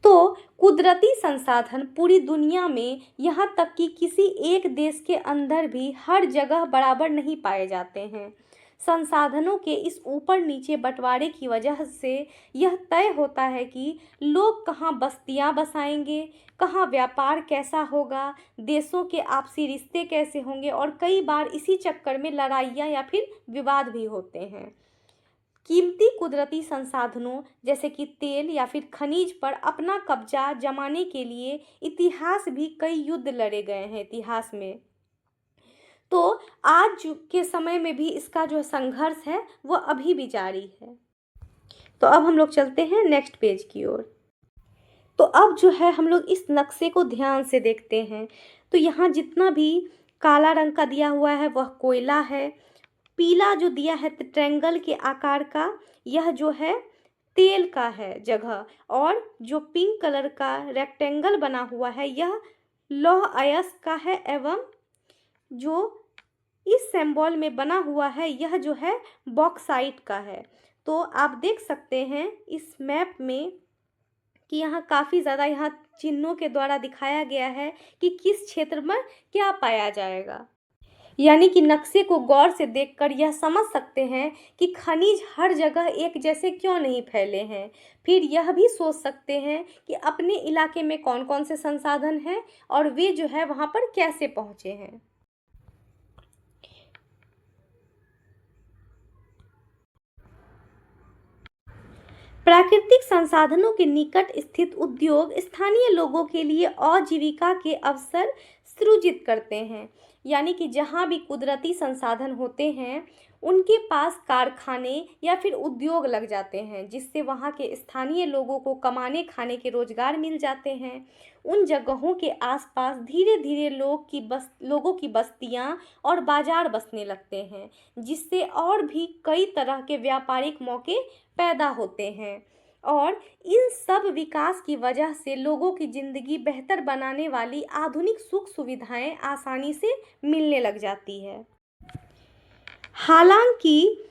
तो कुदरती संसाधन पूरी दुनिया में, यहाँ तक कि किसी एक देश के अंदर भी हर जगह बराबर नहीं पाए जाते हैं। संसाधनों के इस ऊपर नीचे बंटवारे की वजह से यह तय होता है कि लोग कहाँ बस्तियाँ बसाएंगे, कहाँ व्यापार कैसा होगा, देशों के आपसी रिश्ते कैसे होंगे और कई बार इसी चक्कर में लड़ाइयाँ या फिर विवाद भी होते हैं। कीमती कुदरती संसाधनों जैसे कि तेल या फिर खनिज पर अपना कब्जा जमाने के लिए इतिहास भी कई युद्ध लड़े गए हैं इतिहास में। तो आज के समय में भी इसका जो संघर्ष है वो अभी भी जारी है। तो अब हम लोग चलते हैं नेक्स्ट पेज की ओर। तो अब जो है हम लोग इस नक्शे को ध्यान से देखते हैं। तो यहाँ जितना भी काला रंग का दिया हुआ है वह कोयला है, पीला जो दिया है ट्रायंगल के आकार का यह जो है तेल का है जगह, और जो पिंक कलर का रेक्टेंगल बना हुआ है यह लौह अयस्क का है, एवं जो इस सिंबल में बना हुआ है यह जो है बॉक्साइट का है। तो आप देख सकते हैं इस मैप में कि यहाँ काफ़ी ज़्यादा यहाँ चिन्हों के द्वारा दिखाया गया है कि किस क्षेत्र में क्या पाया जाएगा। यानी कि नक्शे को गौर से देखकर यह समझ सकते हैं कि खनिज हर जगह एक जैसे क्यों नहीं फैले हैं। फिर यह भी सोच सकते हैं कि अपने इलाके में कौन कौन से संसाधन हैं और वे जो है वहाँ पर कैसे पहुँचे हैं। प्राकृतिक संसाधनों के निकट स्थित उद्योग स्थानीय लोगों के लिए आजीविका के अवसर सृजित करते हैं। यानी कि जहाँ भी कुदरती संसाधन होते हैं उनके पास कारखाने या फिर उद्योग लग जाते हैं, जिससे वहाँ के स्थानीय लोगों को कमाने खाने के रोजगार मिल जाते हैं। उन जगहों के आसपास धीरे धीरे लोगों की बस्तियाँ और बाजार बसने लगते हैं, जिससे और भी कई तरह के व्यापारिक मौके पैदा होते हैं। और इन सब विकास की वजह से लोगों की ज़िंदगी बेहतर बनाने वाली आधुनिक सुख सुविधाएं आसानी से मिलने लग जाती है। हालांकि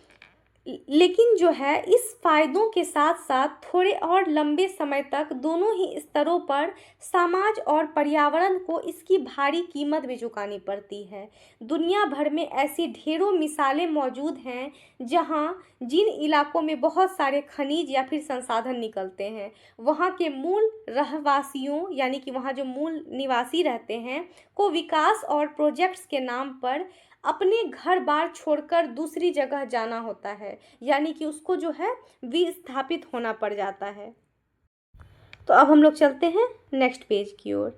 लेकिन जो है इस फायदों के साथ साथ थोड़े और लंबे समय तक दोनों ही स्तरों पर समाज और पर्यावरण को इसकी भारी कीमत भी चुकानी पड़ती है। दुनिया भर में ऐसी ढेरों मिसालें मौजूद हैं जहां जिन इलाकों में बहुत सारे खनिज या फिर संसाधन निकलते हैं वहां के मूल रहवासियों, यानी कि वहां जो मूल निवासी रहते हैं, को विकास और प्रोजेक्ट्स के नाम पर अपने घर बार छोड़कर दूसरी जगह जाना होता है, यानी कि उसको जो है विस्थापित होना पड़ जाता है। तो अब हम लोग चलते हैं नेक्स्ट पेज की ओर।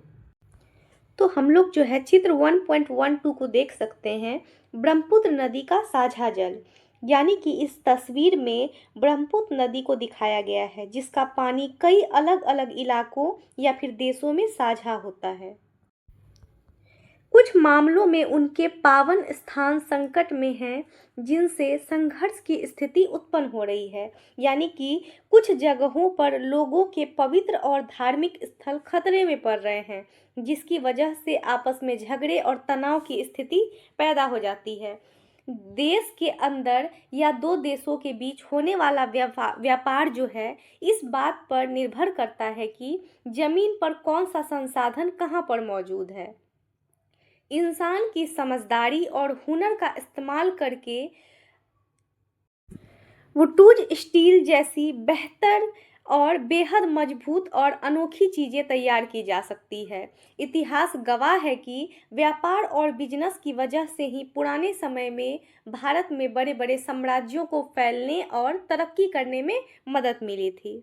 तो हम लोग जो है चित्र 1.12 को देख सकते हैं, ब्रह्मपुत्र नदी का साझा जल। यानी कि इस तस्वीर में ब्रह्मपुत्र नदी को दिखाया गया है जिसका पानी कई अलग अलग इलाकों या फिर देशों में साझा होता है। कुछ मामलों में उनके पावन स्थान संकट में हैं, जिनसे संघर्ष की स्थिति उत्पन्न हो रही है। यानी कि कुछ जगहों पर लोगों के पवित्र और धार्मिक स्थल खतरे में पड़ रहे हैं, जिसकी वजह से आपस में झगड़े और तनाव की स्थिति पैदा हो जाती है। देश के अंदर या दो देशों के बीच होने वाला व्यापार जो है इस बात पर निर्भर करता है कि जमीन पर कौन सा संसाधन कहाँ पर मौजूद है। इंसान की समझदारी और हुनर का इस्तेमाल करके वुडूज स्टील जैसी बेहतर और बेहद मजबूत और अनोखी चीज़ें तैयार की जा सकती है। इतिहास गवाह है कि व्यापार और बिजनेस की वजह से ही पुराने समय में भारत में बड़े बड़े साम्राज्यों को फैलने और तरक्की करने में मदद मिली थी।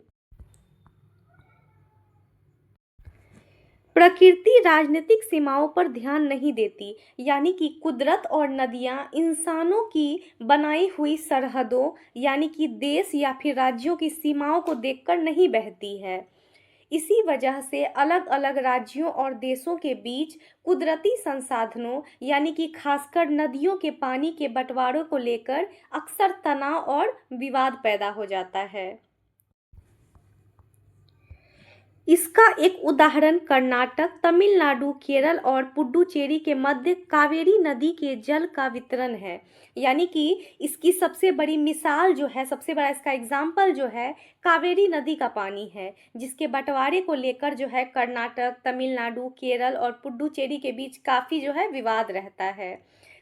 प्रकृति राजनीतिक सीमाओं पर ध्यान नहीं देती, यानी कि कुदरत और नदियाँ इंसानों की बनाई हुई सरहदों यानी कि देश या फिर राज्यों की सीमाओं को देखकर नहीं बहती है। इसी वजह से अलग अलग राज्यों और देशों के बीच कुदरती संसाधनों यानी कि खासकर नदियों के पानी के बंटवारे को लेकर अक्सर तनाव और विवाद पैदा हो जाता है। इसका एक उदाहरण कर्नाटक, तमिलनाडु, केरल और पुडुचेरी के मध्य कावेरी नदी के जल का वितरण है। यानी कि इसकी सबसे बड़ी मिसाल जो है, सबसे बड़ा इसका एग्जाम्पल जो है, कावेरी नदी का पानी है, जिसके बंटवारे को लेकर जो है कर्नाटक, तमिलनाडु, केरल और पुडुचेरी के बीच काफ़ी जो है विवाद रहता है।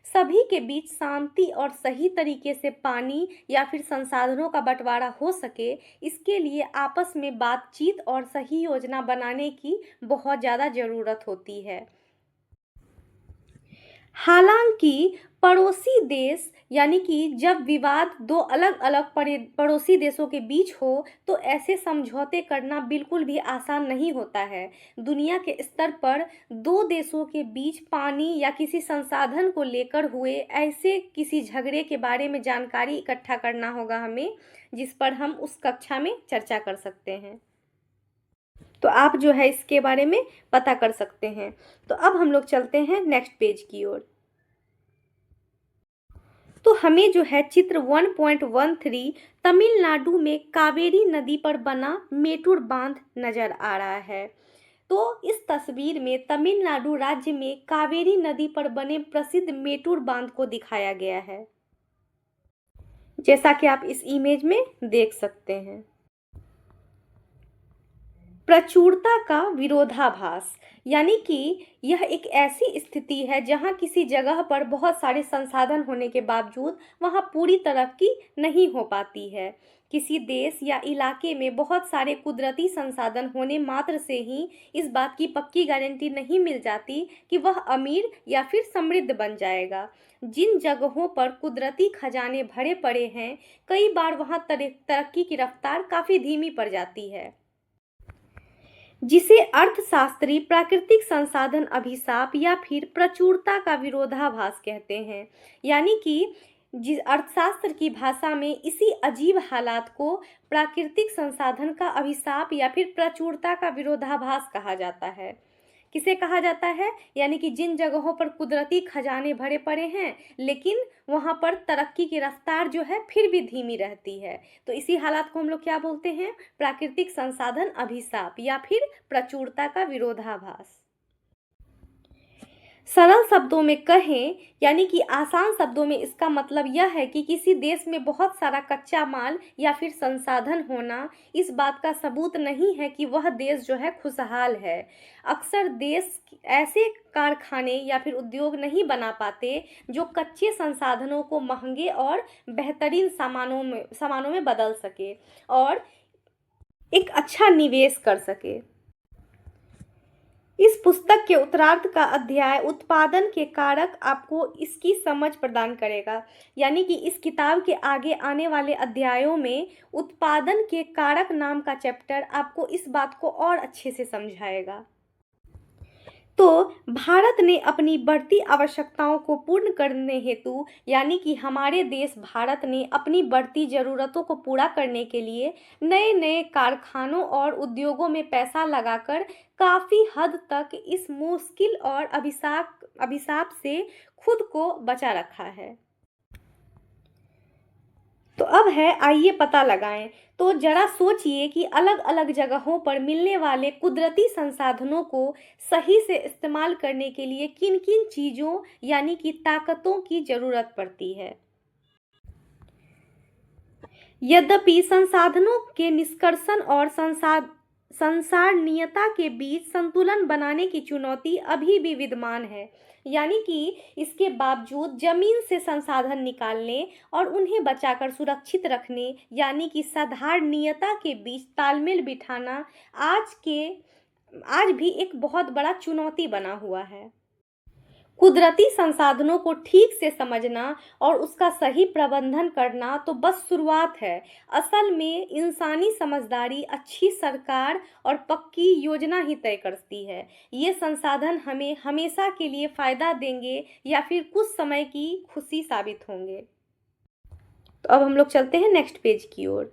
सभी के बीच शांति और सही तरीके से पानी या फिर संसाधनों का बंटवारा हो सके, इसके लिए आपस में बातचीत और सही योजना बनाने की बहुत ज़्यादा ज़रूरत होती है। हालांकि पड़ोसी देश यानी कि जब विवाद दो अलग अलग पड़ोसी देशों के बीच हो तो ऐसे समझौते करना बिल्कुल भी आसान नहीं होता है। दुनिया के स्तर पर दो देशों के बीच पानी या किसी संसाधन को लेकर हुए ऐसे किसी झगड़े के बारे में जानकारी इकट्ठा करना होगा हमें, जिस पर हम उस कक्षा में चर्चा कर सकते हैं। तो आप जो है इसके बारे में पता कर सकते हैं। तो अब हम लोग चलते हैं नेक्स्ट पेज की ओर। तो हमें जो है चित्र 1.13 तमिलनाडु में कावेरी नदी पर बना मेटूर बांध नजर आ रहा है। तो इस तस्वीर में तमिलनाडु राज्य में कावेरी नदी पर बने प्रसिद्ध मेटूर बांध को दिखाया गया है, जैसा कि आप इस इमेज में देख सकते हैं। प्रचुरता का विरोधाभास यानी कि यह एक ऐसी स्थिति है जहां किसी जगह पर बहुत सारे संसाधन होने के बावजूद वहां पूरी तरक्की नहीं हो पाती है। किसी देश या इलाके में बहुत सारे कुदरती संसाधन होने मात्र से ही इस बात की पक्की गारंटी नहीं मिल जाती कि वह अमीर या फिर समृद्ध बन जाएगा। जिन जगहों पर कुदरती खजाने भरे पड़े हैं, कई बार वहां तरक्की की रफ्तार काफ़ी धीमी पड़ जाती है, जिसे अर्थशास्त्री प्राकृतिक संसाधन अभिशाप या फिर प्रचुरता का विरोधाभास कहते हैं। यानी कि जिस अर्थशास्त्र की भाषा में इसी अजीब हालात को प्राकृतिक संसाधन का अभिशाप या फिर प्रचुरता का विरोधाभास कहा जाता है। किसे कहा जाता है? यानी कि जिन जगहों पर कुदरती खजाने भरे पड़े हैं लेकिन वहाँ पर तरक्की की रफ्तार जो है फिर भी धीमी रहती है, तो इसी हालात को हम लोग क्या बोलते हैं? प्राकृतिक संसाधन अभिशाप या फिर प्रचुरता का विरोधाभास। सरल शब्दों में कहें यानी कि आसान शब्दों में इसका मतलब यह है कि किसी देश में बहुत सारा कच्चा माल या फिर संसाधन होना इस बात का सबूत नहीं है कि वह देश जो है खुशहाल है। अक्सर देश ऐसे कारखाने या फिर उद्योग नहीं बना पाते जो कच्चे संसाधनों को महंगे और बेहतरीन सामानों में बदल सके और एक अच्छा निवेश कर सके। इस पुस्तक के उत्तरार्ध का अध्याय उत्पादन के कारक आपको इसकी समझ प्रदान करेगा। यानी कि इस किताब के आगे आने वाले अध्यायों में उत्पादन के कारक नाम का चैप्टर आपको इस बात को और अच्छे से समझाएगा। तो भारत ने अपनी बढ़ती आवश्यकताओं को पूर्ण करने हेतु यानी कि हमारे देश भारत ने अपनी बढ़ती ज़रूरतों को पूरा करने के लिए नए नए कारखानों और उद्योगों में पैसा लगाकर काफ़ी हद तक इस मुश्किल और अभिशाप से खुद को बचा रखा है। तो अब है आइए पता लगाएं। तो जरा सोचिए कि अलग अलग जगहों पर मिलने वाले कुदरती संसाधनों को सही से इस्तेमाल करने के लिए किन किन चीज़ों यानी कि ताकतों की ज़रूरत पड़ती है। यद्यपि संसाधनों के निष्कर्षण और संसारणीयता के बीच संतुलन बनाने की चुनौती अभी भी विद्यमान है। यानी कि इसके बावजूद जमीन से संसाधन निकालने और उन्हें बचाकर सुरक्षित रखने यानी कि साधारणीयता के बीच तालमेल बिठाना आज भी एक बहुत बड़ा चुनौती बना हुआ है। कुदरती संसाधनों को ठीक से समझना और उसका सही प्रबंधन करना तो बस शुरुआत है। असल में इंसानी समझदारी, अच्छी सरकार और पक्की योजना ही तय करती है ये संसाधन हमें हमेशा के लिए फ़ायदा देंगे या फिर कुछ समय की खुशी साबित होंगे। तो अब हम लोग चलते हैं नेक्स्ट पेज की ओर।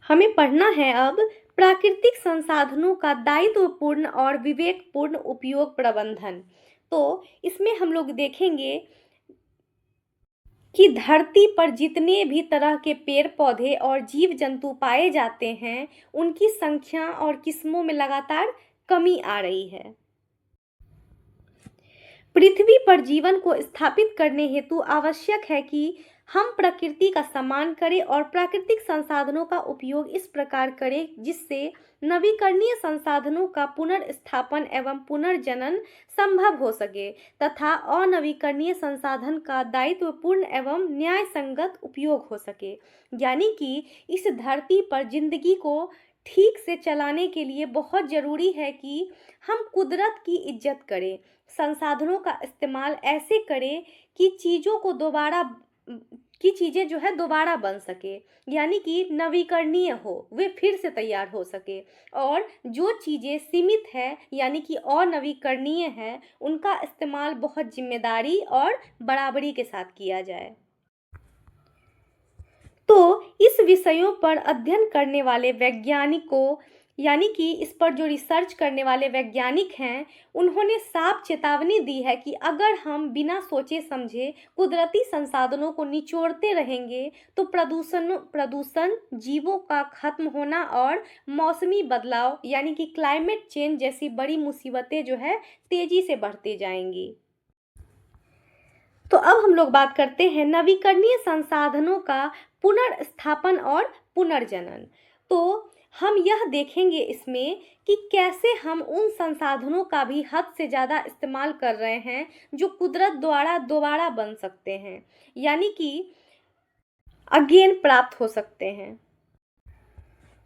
हमें पढ़ना है अब प्राकृतिक संसाधनों का दायित्वपूर्ण और विवेकपूर्ण उपयोग प्रबंधन। तो इसमें हम लोग देखेंगे कि धरती पर जितने भी तरह के पेड़ पौधे और जीव जंतु पाए जाते हैं, उनकी संख्या और किस्मों में लगातार कमी आ रही है। पृथ्वी पर जीवन को स्थापित करने हेतु आवश्यक है कि हम प्रकृति का सम्मान करें और प्राकृतिक संसाधनों का उपयोग इस प्रकार करें जिससे नवीकरणीय संसाधनों का पुनर्स्थापन एवं पुनर्जनन संभव हो सके तथा अनवीकरणीय संसाधन का दायित्वपूर्ण एवं न्याय संगत उपयोग हो सके। यानी कि इस धरती पर जिंदगी को ठीक से चलाने के लिए बहुत ज़रूरी है कि हम कुदरत की इज्जत करें, संसाधनों का इस्तेमाल ऐसे करें कि चीज़ें जो है दोबारा बन सके, यानी कि नवीकरणीय हो, वे फिर से तैयार हो सके। और जो चीज़ें सीमित है यानी कि अनवीकरणीय है, उनका इस्तेमाल बहुत जिम्मेदारी और बराबरी के साथ किया जाए। तो इस विषयों पर अध्ययन करने वाले वैज्ञानिकों यानी कि इस पर जो रिसर्च करने वाले वैज्ञानिक हैं, उन्होंने साफ चेतावनी दी है कि अगर हम बिना सोचे समझे कुदरती संसाधनों को निचोड़ते रहेंगे तो प्रदूषण, जीवों का खत्म होना और मौसमी बदलाव यानी कि क्लाइमेट चेंज जैसी बड़ी मुसीबतें जो है तेजी से बढ़ती जाएंगी। तो अब हम लोग बात करते हैं नवीकरणीय संसाधनों का पुनर्स्थापन और पुनर्जनन। तो हम यह देखेंगे इसमें कि कैसे हम उन संसाधनों का भी हद से ज़्यादा इस्तेमाल कर रहे हैं जो कुदरत द्वारा दोबारा बन सकते हैं, यानी कि अगेन प्राप्त हो सकते हैं।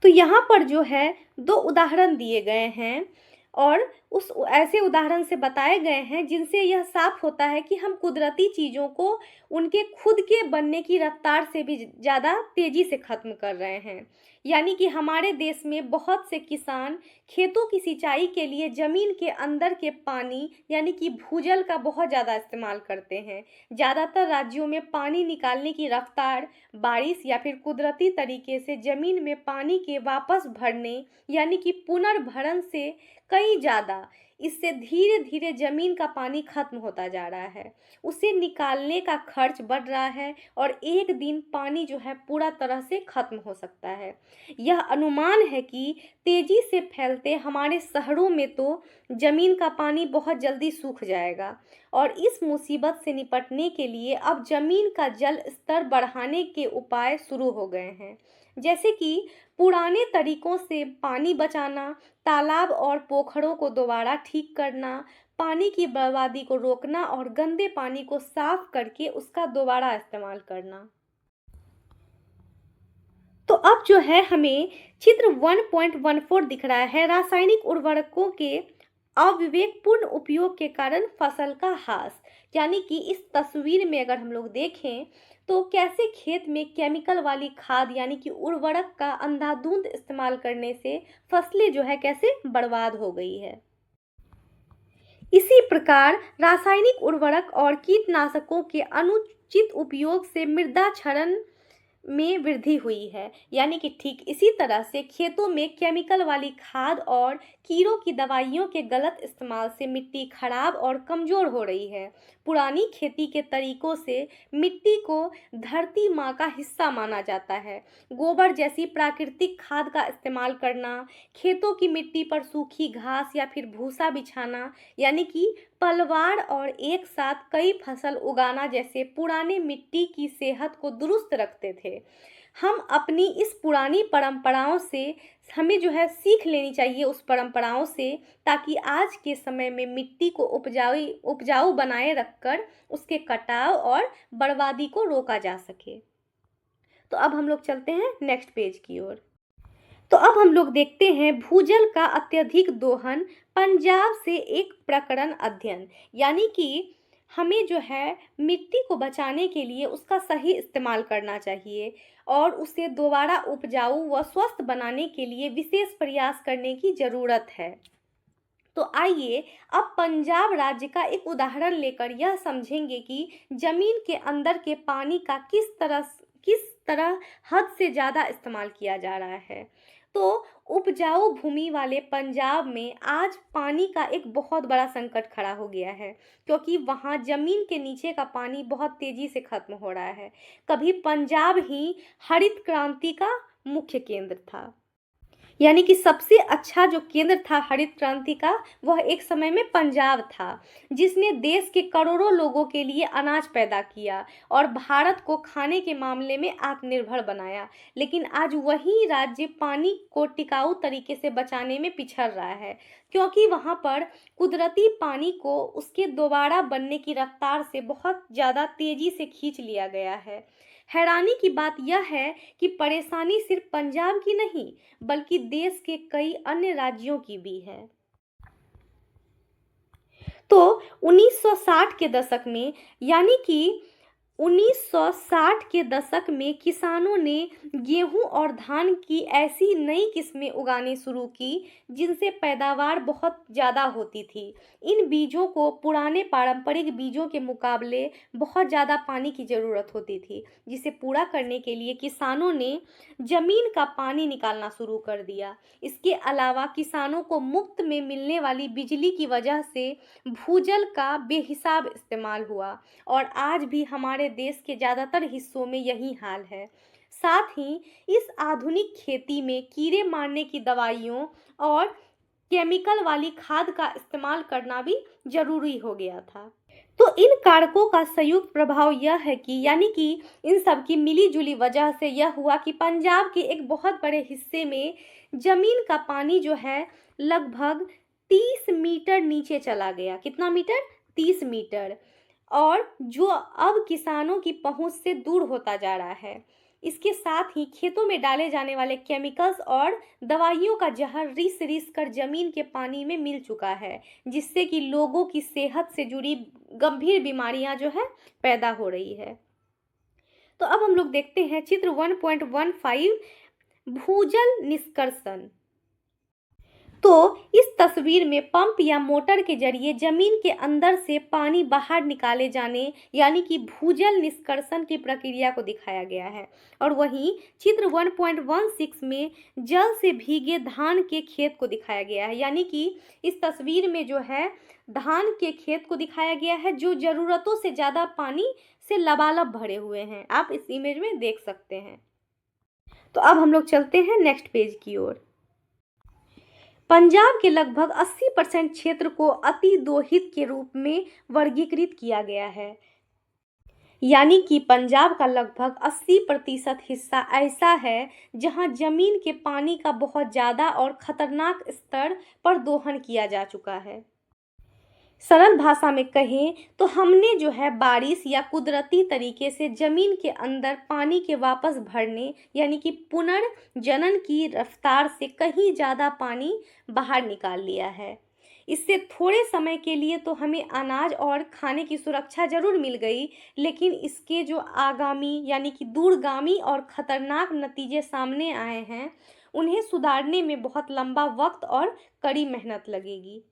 तो यहाँ पर जो है 2 उदाहरण दिए गए हैं और उस ऐसे उदाहरण से बताए गए हैं जिनसे यह साफ होता है कि हम कुदरती चीज़ों को उनके खुद के बनने की रफ्तार से भी ज़्यादा तेज़ी से ख़त्म कर रहे हैं। यानी कि हमारे देश में बहुत से किसान खेतों की सिंचाई के लिए ज़मीन के अंदर के पानी यानी कि भूजल का बहुत ज़्यादा इस्तेमाल करते हैं। ज़्यादातर राज्यों में पानी निकालने की रफ्तार बारिश या फिर कुदरती तरीके से ज़मीन में पानी के वापस भरने यानी कि पुनर्भरण से कई ज़्यादा, इससे धीरे धीरे ज़मीन का पानी खत्म होता जा रहा है, उसे निकालने का खर्च बढ़ रहा है और एक दिन पानी जो है पूरा तरह से खत्म हो सकता है। यह अनुमान है कि तेज़ी से फैलते हमारे शहरों में तो ज़मीन का पानी बहुत जल्दी सूख जाएगा और इस मुसीबत से निपटने के लिए अब ज़मीन का जल स्तर बढ़ाने के उपाय शुरू हो गए हैं, जैसे कि पुराने तरीकों से पानी बचाना, तालाब और पोखरों को दोबारा ठीक करना, पानी की बर्बादी को रोकना और गंदे पानी को साफ करके उसका दोबारा इस्तेमाल करना। तो अब जो है हमें चित्र 1.14 दिख रहा है, रासायनिक उर्वरकों के अविवेकपूर्ण उपयोग के कारण फसल का ह्रास। यानी कि इस तस्वीर में अगर हम लोग देखें तो कैसे खेत में केमिकल वाली खाद यानी कि उर्वरक का अंधाधुंध इस्तेमाल करने से फसलें जो है कैसे बर्बाद हो गई है। इसी प्रकार रासायनिक उर्वरक और कीटनाशकों के अनुचित उपयोग से मृदा क्षरण में वृद्धि हुई है। यानी कि ठीक इसी तरह से खेतों में केमिकल वाली खाद और कीड़ों की दवाइयों के गलत इस्तेमाल से मिट्टी खराब और कमज़ोर हो रही है। पुरानी खेती के तरीकों से मिट्टी को धरती माँ का हिस्सा माना जाता है। गोबर जैसी प्राकृतिक खाद का इस्तेमाल करना, खेतों की मिट्टी पर सूखी घास या फिर भूसा बिछाना यानी कि पलवार और एक साथ कई फसल उगाना जैसे पुराने मिट्टी की सेहत को दुरुस्त रखते थे। हम अपनी इस पुरानी परंपराओं से हमें जो है सीख लेनी चाहिए उस परंपराओं से, ताकि आज के समय में मिट्टी को उपजाऊ बनाए रखकर उसके कटाव और बर्बादी को रोका जा सके। तो अब हम लोग चलते हैं नेक्स्ट पेज की ओर। तो अब हम लोग देखते हैं भूजल का अत्यधिक दोहन, पंजाब से एक प्रकरण अध्ययन। यानी कि हमें जो है मिट्टी को बचाने के लिए उसका सही इस्तेमाल करना चाहिए और उसे दोबारा उपजाऊ व स्वस्थ बनाने के लिए विशेष प्रयास करने की ज़रूरत है। तो आइए अब पंजाब राज्य का एक उदाहरण लेकर यह समझेंगे कि ज़मीन के अंदर के पानी का किस तरह हद से ज़्यादा इस्तेमाल किया जा रहा है। तो उपजाऊ भूमि वाले पंजाब में आज पानी का एक बहुत बड़ा संकट खड़ा हो गया है, क्योंकि वहाँ ज़मीन के नीचे का पानी बहुत तेज़ी से ख़त्म हो रहा है। कभी पंजाब ही हरित क्रांति का मुख्य केंद्र था, यानी कि सबसे अच्छा जो केंद्र था हरित क्रांति का, वह एक समय में पंजाब था, जिसने देश के करोड़ों लोगों के लिए अनाज पैदा किया और भारत को खाने के मामले में आत्मनिर्भर बनाया। लेकिन आज वही राज्य पानी को टिकाऊ तरीके से बचाने में पिछड़ रहा है, क्योंकि वहाँ पर कुदरती पानी को उसके दोबारा बनने की रफ्तार से बहुत ज़्यादा तेज़ी से खींच लिया गया है। हैरानी की बात यह है कि परेशानी सिर्फ पंजाब की नहीं, बल्कि देश के कई अन्य राज्यों की भी है। तो 1960 के दशक में, यानी कि 1960 के दशक में किसानों ने गेहूं और धान की ऐसी नई किस्में उगानी शुरू की जिनसे पैदावार बहुत ज़्यादा होती थी। इन बीजों को पुराने पारंपरिक बीजों के मुकाबले बहुत ज़्यादा पानी की ज़रूरत होती थी, जिसे पूरा करने के लिए किसानों ने ज़मीन का पानी निकालना शुरू कर दिया। इसके अलावा किसानों को मुफ्त में मिलने वाली बिजली की वजह से भूजल का बेहिसाब इस्तेमाल हुआ, और आज भी हमारे देश के ज़्यादातर हिस्सों में यही हाल है। साथ ही इस आधुनिक खेती में कीड़े मारने की दवाइयों और केमिकल वाली खाद का इस्तेमाल करना भी जरूरी हो गया था। तो इन कारकों का संयुक्त प्रभाव यह है कि, यानी कि इन सब की मिली जुली वजह से यह हुआ कि पंजाब के एक बहुत बड़े हिस्से में जमीन का पानी जो है लगभग 30 मीटर नीचे चला गया। कितना मीटर? 30 मीटर। और जो अब किसानों की पहुंच से दूर होता जा रहा है। इसके साथ ही खेतों में डाले जाने वाले केमिकल्स और दवाइयों का जहर रिस रिस कर जमीन के पानी में मिल चुका है, जिससे कि लोगों की सेहत से जुड़ी गंभीर बीमारियां जो है पैदा हो रही है। तो अब हम लोग देखते हैं चित्र 1.15 भूजल निष्कर्षण। तो इस तस्वीर में पंप या मोटर के जरिए जमीन के अंदर से पानी बाहर निकाले जाने, यानी कि भूजल निष्कर्षण की प्रक्रिया को दिखाया गया है। और वहीं चित्र 1.16 में जल से भीगे धान के खेत को दिखाया गया है, यानी कि इस तस्वीर में जो है धान के खेत को दिखाया गया है, जो ज़रूरतों से ज़्यादा पानी से लबालब भरे हुए हैं। आप इस इमेज में देख सकते हैं। तो अब हम लोग चलते हैं नेक्स्ट पेज की ओर। पंजाब के लगभग 80% क्षेत्र को अति दोहित के रूप में वर्गीकृत किया गया है, यानी कि पंजाब का लगभग 80% हिस्सा ऐसा है जहां जमीन के पानी का बहुत ज़्यादा और खतरनाक स्तर पर दोहन किया जा चुका है। सरल भाषा में कहें तो हमने जो है बारिश या कुदरती तरीके से जमीन के अंदर पानी के वापस भरने, यानी कि पुनर्जनन की रफ्तार से कहीं ज़्यादा पानी बाहर निकाल लिया है। इससे थोड़े समय के लिए तो हमें अनाज और खाने की सुरक्षा जरूर मिल गई, लेकिन इसके जो आगामी यानी कि दूरगामी और ख़तरनाक नतीजे सामने आए हैं, उन्हें सुधारने में बहुत लंबा वक्त और कड़ी मेहनत लगेगी।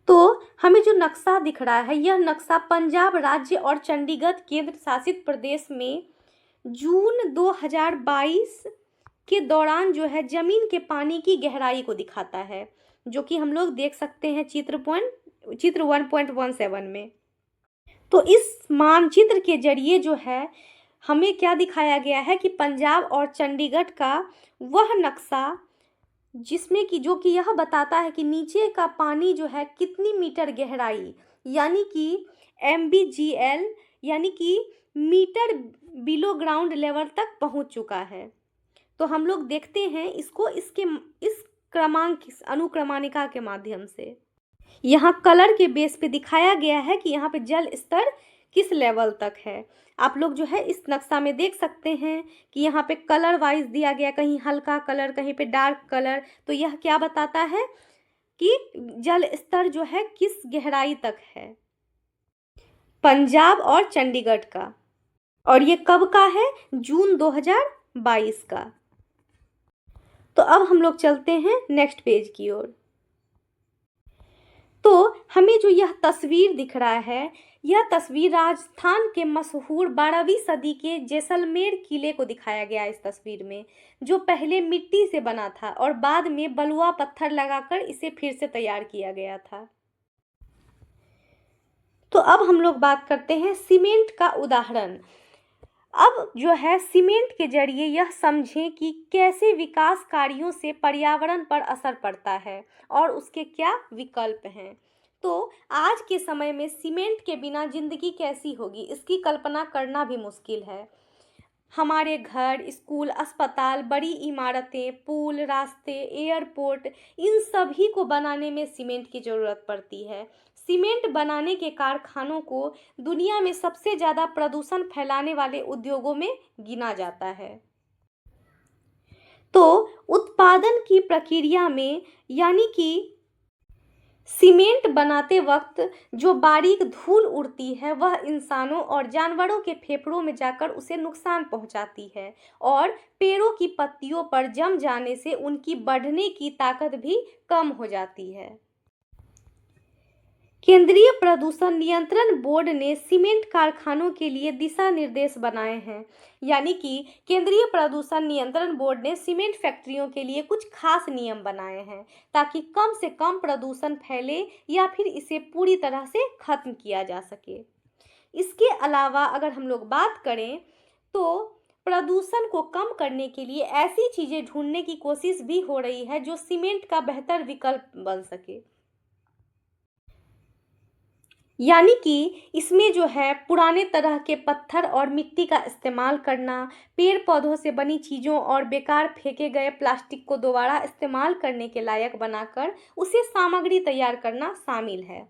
तो हमें जो नक्शा दिख रहा है, यह नक्शा पंजाब राज्य और चंडीगढ़ केंद्र शासित प्रदेश में जून 2022 के दौरान जो है जमीन के पानी की गहराई को दिखाता है, जो कि हम लोग देख सकते हैं चित्र 1.17 में। तो इस मानचित्र के जरिए जो है हमें क्या दिखाया गया है कि पंजाब और चंडीगढ़ का वह नक्शा जिसमें कि जो कि यह बताता है कि नीचे का पानी जो है कितनी मीटर गहराई, यानी कि MBGL, यानी कि मीटर बिलो ग्राउंड लेवल तक पहुंच चुका है। तो हम लोग देखते हैं इसको इस अनुक्रमानिका के माध्यम से। यहाँ कलर के बेस पे दिखाया गया है कि यहाँ पे जल स्तर किस लेवल तक है। आप लोग जो है इस नक्शा में देख सकते हैं कि यहाँ पे कलर वाइज दिया गया, कहीं हल्का कलर, कहीं पे डार्क कलर। तो यह क्या बताता है कि जल स्तर जो है किस गहराई तक है पंजाब और चंडीगढ़ का। और ये कब का है? जून 2022 का। तो अब हम लोग चलते हैं नेक्स्ट पेज की ओर। तो हमें जो यह तस्वीर दिख रहा है, यह तस्वीर राजस्थान के मशहूर 12वीं सदी के जैसलमेर किले को दिखाया गया है इस तस्वीर में, जो पहले मिट्टी से बना था और बाद में बलुआ पत्थर लगाकर इसे फिर से तैयार किया गया था। तो अब हम लोग बात करते हैं सीमेंट का उदाहरण। अब जो है सीमेंट के जरिए यह समझें कि कैसे विकास कार्यों से पर्यावरण पर असर पड़ता है और उसके क्या विकल्प हैं। तो आज के समय में सीमेंट के बिना जिंदगी कैसी होगी, इसकी कल्पना करना भी मुश्किल है। हमारे घर, स्कूल, अस्पताल, बड़ी इमारतें, पुल, रास्ते, एयरपोर्ट, इन सभी को बनाने में सीमेंट की ज़रूरत पड़ती है। सीमेंट बनाने के कारखानों को दुनिया में सबसे ज़्यादा प्रदूषण फैलाने वाले उद्योगों में गिना जाता है। तो उत्पादन की प्रक्रिया में यानी कि सीमेंट बनाते वक्त जो बारीक धूल उड़ती है वह इंसानों और जानवरों के फेफड़ों में जाकर उसे नुकसान पहुंचाती है और पेड़ों की पत्तियों पर जम जाने से उनकी बढ़ने की ताकत भी कम हो जाती है। केंद्रीय प्रदूषण नियंत्रण बोर्ड ने सीमेंट कारखानों के लिए दिशा निर्देश बनाए हैं। यानी कि केंद्रीय प्रदूषण नियंत्रण बोर्ड ने सीमेंट फैक्ट्रियों के लिए कुछ खास नियम बनाए हैं ताकि कम से कम प्रदूषण फैले या फिर इसे पूरी तरह से खत्म किया जा सके। इसके अलावा अगर हम लोग बात करें तो प्रदूषण को कम करने के लिए ऐसी चीज़ें ढूंढने की कोशिश भी हो रही है जो सीमेंट का बेहतर विकल्प बन सके। यानी कि इसमें जो है पुराने तरह के पत्थर और मिट्टी का इस्तेमाल करना, पेड़ पौधों से बनी चीज़ों और बेकार फेंके गए प्लास्टिक को दोबारा इस्तेमाल करने के लायक बनाकर उसे सामग्री तैयार करना शामिल है।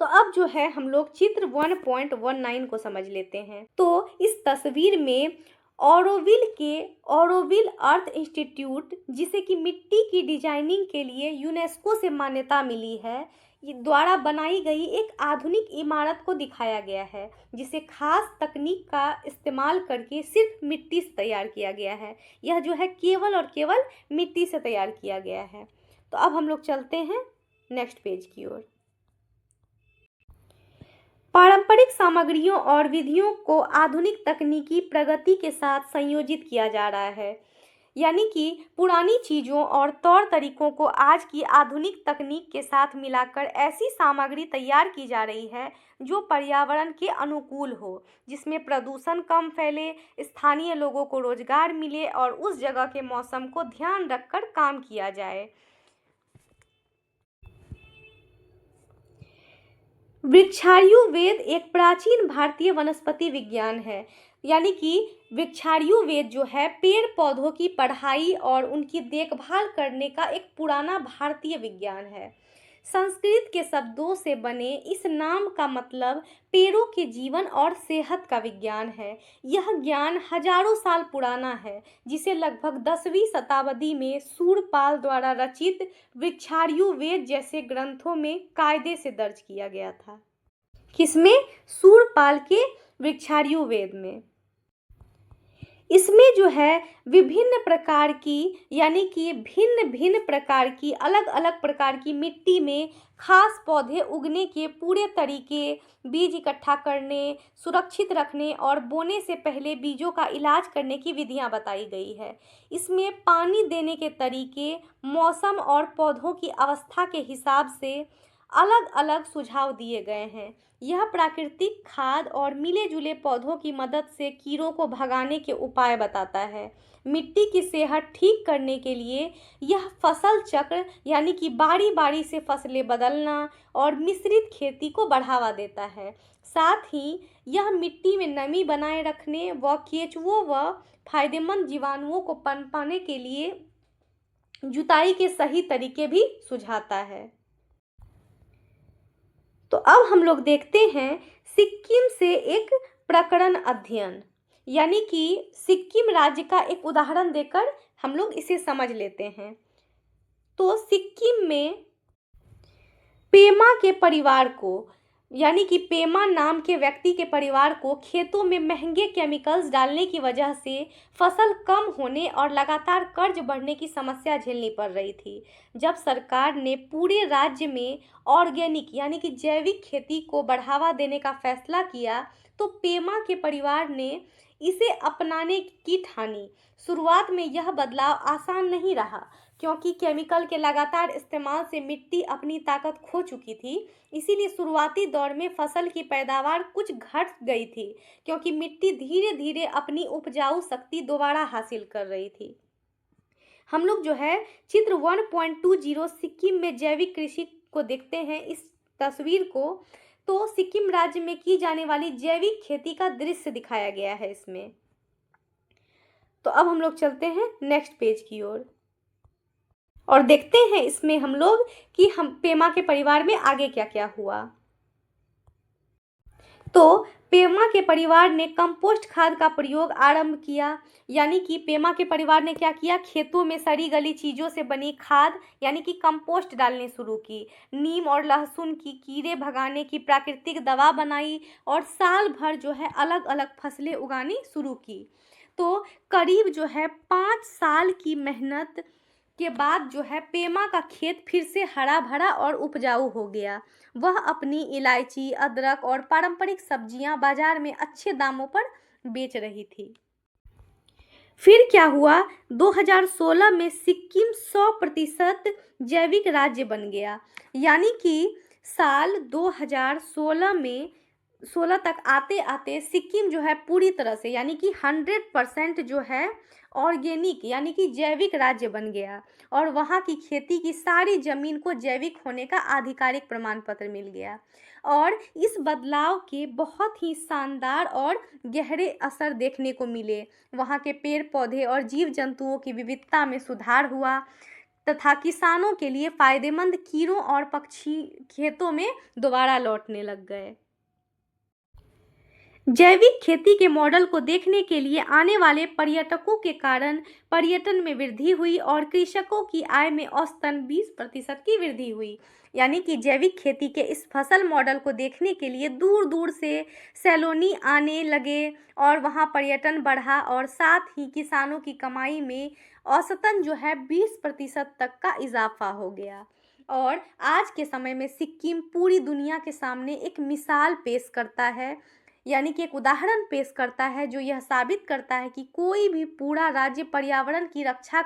तो अब जो है हम लोग चित्र 1.19 को समझ लेते हैं। तो इस तस्वीर में ऑरोविल अर्थ इंस्टीट्यूट, जिसे कि मिट्टी की डिजाइनिंग के लिए यूनेस्को से मान्यता मिली है, द्वारा बनाई गई एक आधुनिक इमारत को दिखाया गया है जिसे खास तकनीक का इस्तेमाल करके सिर्फ मिट्टी से तैयार किया गया है। यह जो है केवल और केवल मिट्टी से तैयार किया गया है। तो अब हम लोग चलते हैं नेक्स्ट पेज की ओर। पारंपरिक सामग्रियों और विधियों को आधुनिक तकनीकी प्रगति के साथ संयोजित किया जा रहा है। यानी कि पुरानी चीज़ों और तौर तरीकों को आज की आधुनिक तकनीक के साथ मिलाकर ऐसी सामग्री तैयार की जा रही है जो पर्यावरण के अनुकूल हो, जिसमें प्रदूषण कम फैले, स्थानीय लोगों को रोजगार मिले और उस जगह के मौसम को ध्यान रखकर काम किया जाए। वृक्षायुर्वेद एक प्राचीन भारतीय वनस्पति विज्ञान है। यानी कि वृक्षायुर्वेद जो है पेड़ पौधों की पढ़ाई और उनकी देखभाल करने का एक पुराना भारतीय विज्ञान है। संस्कृत के शब्दों से बने इस नाम का मतलब पेड़ों के जीवन और सेहत का विज्ञान है। यह ज्ञान हजारों साल पुराना है, जिसे लगभग 10वीं शताब्दी में शूरपाल द्वारा रचित वृक्षायुर्वेद जैसे ग्रंथों में कायदे से दर्ज किया गया था। किसमें? शूरपाल के वृक्षायुर्वेद में। इसमें जो है विभिन्न प्रकार की यानी कि भिन्न भिन्न प्रकार की अलग अलग प्रकार की मिट्टी में खास पौधे उगने के पूरे तरीके, बीज इकट्ठा करने, सुरक्षित रखने और बोने से पहले बीजों का इलाज करने की विधियां बताई गई है। इसमें पानी देने के तरीके, मौसम और पौधों की अवस्था के हिसाब से अलग अलग सुझाव दिए गए हैं। यह प्राकृतिक खाद और मिले जुले पौधों की मदद से कीड़ों को भगाने के उपाय बताता है। मिट्टी की सेहत ठीक करने के लिए यह फसल चक्र यानी कि बारी बारी से फसलें बदलना और मिश्रित खेती को बढ़ावा देता है। साथ ही यह मिट्टी में नमी बनाए रखने व केंचुओं व फायदेमंद जीवाणुओं को पनपने के लिए जुताई के सही तरीके भी सुझाता है। तो अब हम लोग देखते हैं सिक्किम से एक प्रकरण अध्ययन, यानी कि सिक्किम राज्य का एक उदाहरण देकर हम लोग इसे समझ लेते हैं। तो सिक्किम में पेमा के परिवार को यानी कि पेमा नाम के व्यक्ति के परिवार को खेतों में महंगे केमिकल्स डालने की वजह से फसल कम होने और लगातार कर्ज बढ़ने की समस्या झेलनी पड़ रही थी। जब सरकार ने पूरे राज्य में ऑर्गेनिक यानी कि जैविक खेती को बढ़ावा देने का फैसला किया, तो पेमा के परिवार ने इसे अपनाने की ठानी। शुरुआत में यह बदलाव आसान नहीं रहा, क्योंकि केमिकल के लगातार इस्तेमाल से मिट्टी अपनी ताकत खो चुकी थी। इसीलिए शुरुआती दौर में फसल की पैदावार कुछ घट गई थी, क्योंकि मिट्टी धीरे धीरे अपनी उपजाऊ शक्ति दोबारा हासिल कर रही थी। हम लोग जो है चित्र 1.20 सिक्किम में जैविक कृषि को देखते हैं। इस तस्वीर को तो सिक्किम राज्य में की जाने वाली जैविक खेती का दृश्य दिखाया गया है इसमें। तो अब हम लोग चलते हैं नेक्स्ट पेज की ओर और देखते हैं इसमें हम लोग कि हम पेमा के परिवार में आगे क्या क्या हुआ। तो पेमा के परिवार ने कंपोस्ट खाद का प्रयोग आरंभ किया। यानी कि पेमा के परिवार ने क्या किया, खेतों में सड़ी गली चीज़ों से बनी खाद यानी कि कंपोस्ट डालनी शुरू की। नीम और लहसुन की कीड़े भगाने की प्राकृतिक दवा बनाई और साल भर जो है अलग अलग फसलें उगानी शुरू की। तो करीब जो है 5 साल की मेहनत के बाद जो है पेमा का खेत फिर से हरा भरा और उपजाऊ हो गया। वह अपनी इलायची, अदरक और पारंपरिक सब्जियां बाजार में अच्छे दामों पर बेच रही थी। फिर क्या हुआ, 2016 में सिक्किम 100% जैविक राज्य बन गया। यानी कि साल 2016 तक आते आते सिक्किम जो है पूरी तरह से यानी कि 100% जो है ऑर्गेनिक यानी कि जैविक राज्य बन गया और वहाँ की खेती की सारी जमीन को जैविक होने का आधिकारिक प्रमाण पत्र मिल गया। और इस बदलाव के बहुत ही शानदार और गहरे असर देखने को मिले। वहाँ के पेड़ पौधे और जीव जंतुओं की विविधता में सुधार हुआ तथा किसानों के लिए फायदेमंद कीड़ों और पक्षी खेतों में दोबारा लौटने लग गए। जैविक खेती के मॉडल को देखने के लिए आने वाले पर्यटकों के कारण पर्यटन में वृद्धि हुई और कृषकों की आय में औसतन 20% की वृद्धि हुई। यानी कि जैविक खेती के इस फसल मॉडल को देखने के लिए दूर दूर से सैलानी आने लगे और वहाँ पर्यटन बढ़ा और साथ ही किसानों की कमाई में औसतन जो है 20% तक का इजाफा हो गया। और आज के समय में सिक्किम पूरी दुनिया के सामने एक मिसाल पेश करता है, यानी कि एक उदाहरण पेश करता है जो यह साबित करता है कि कोई भी पूरा राज्य पर्यावरण की रक्षा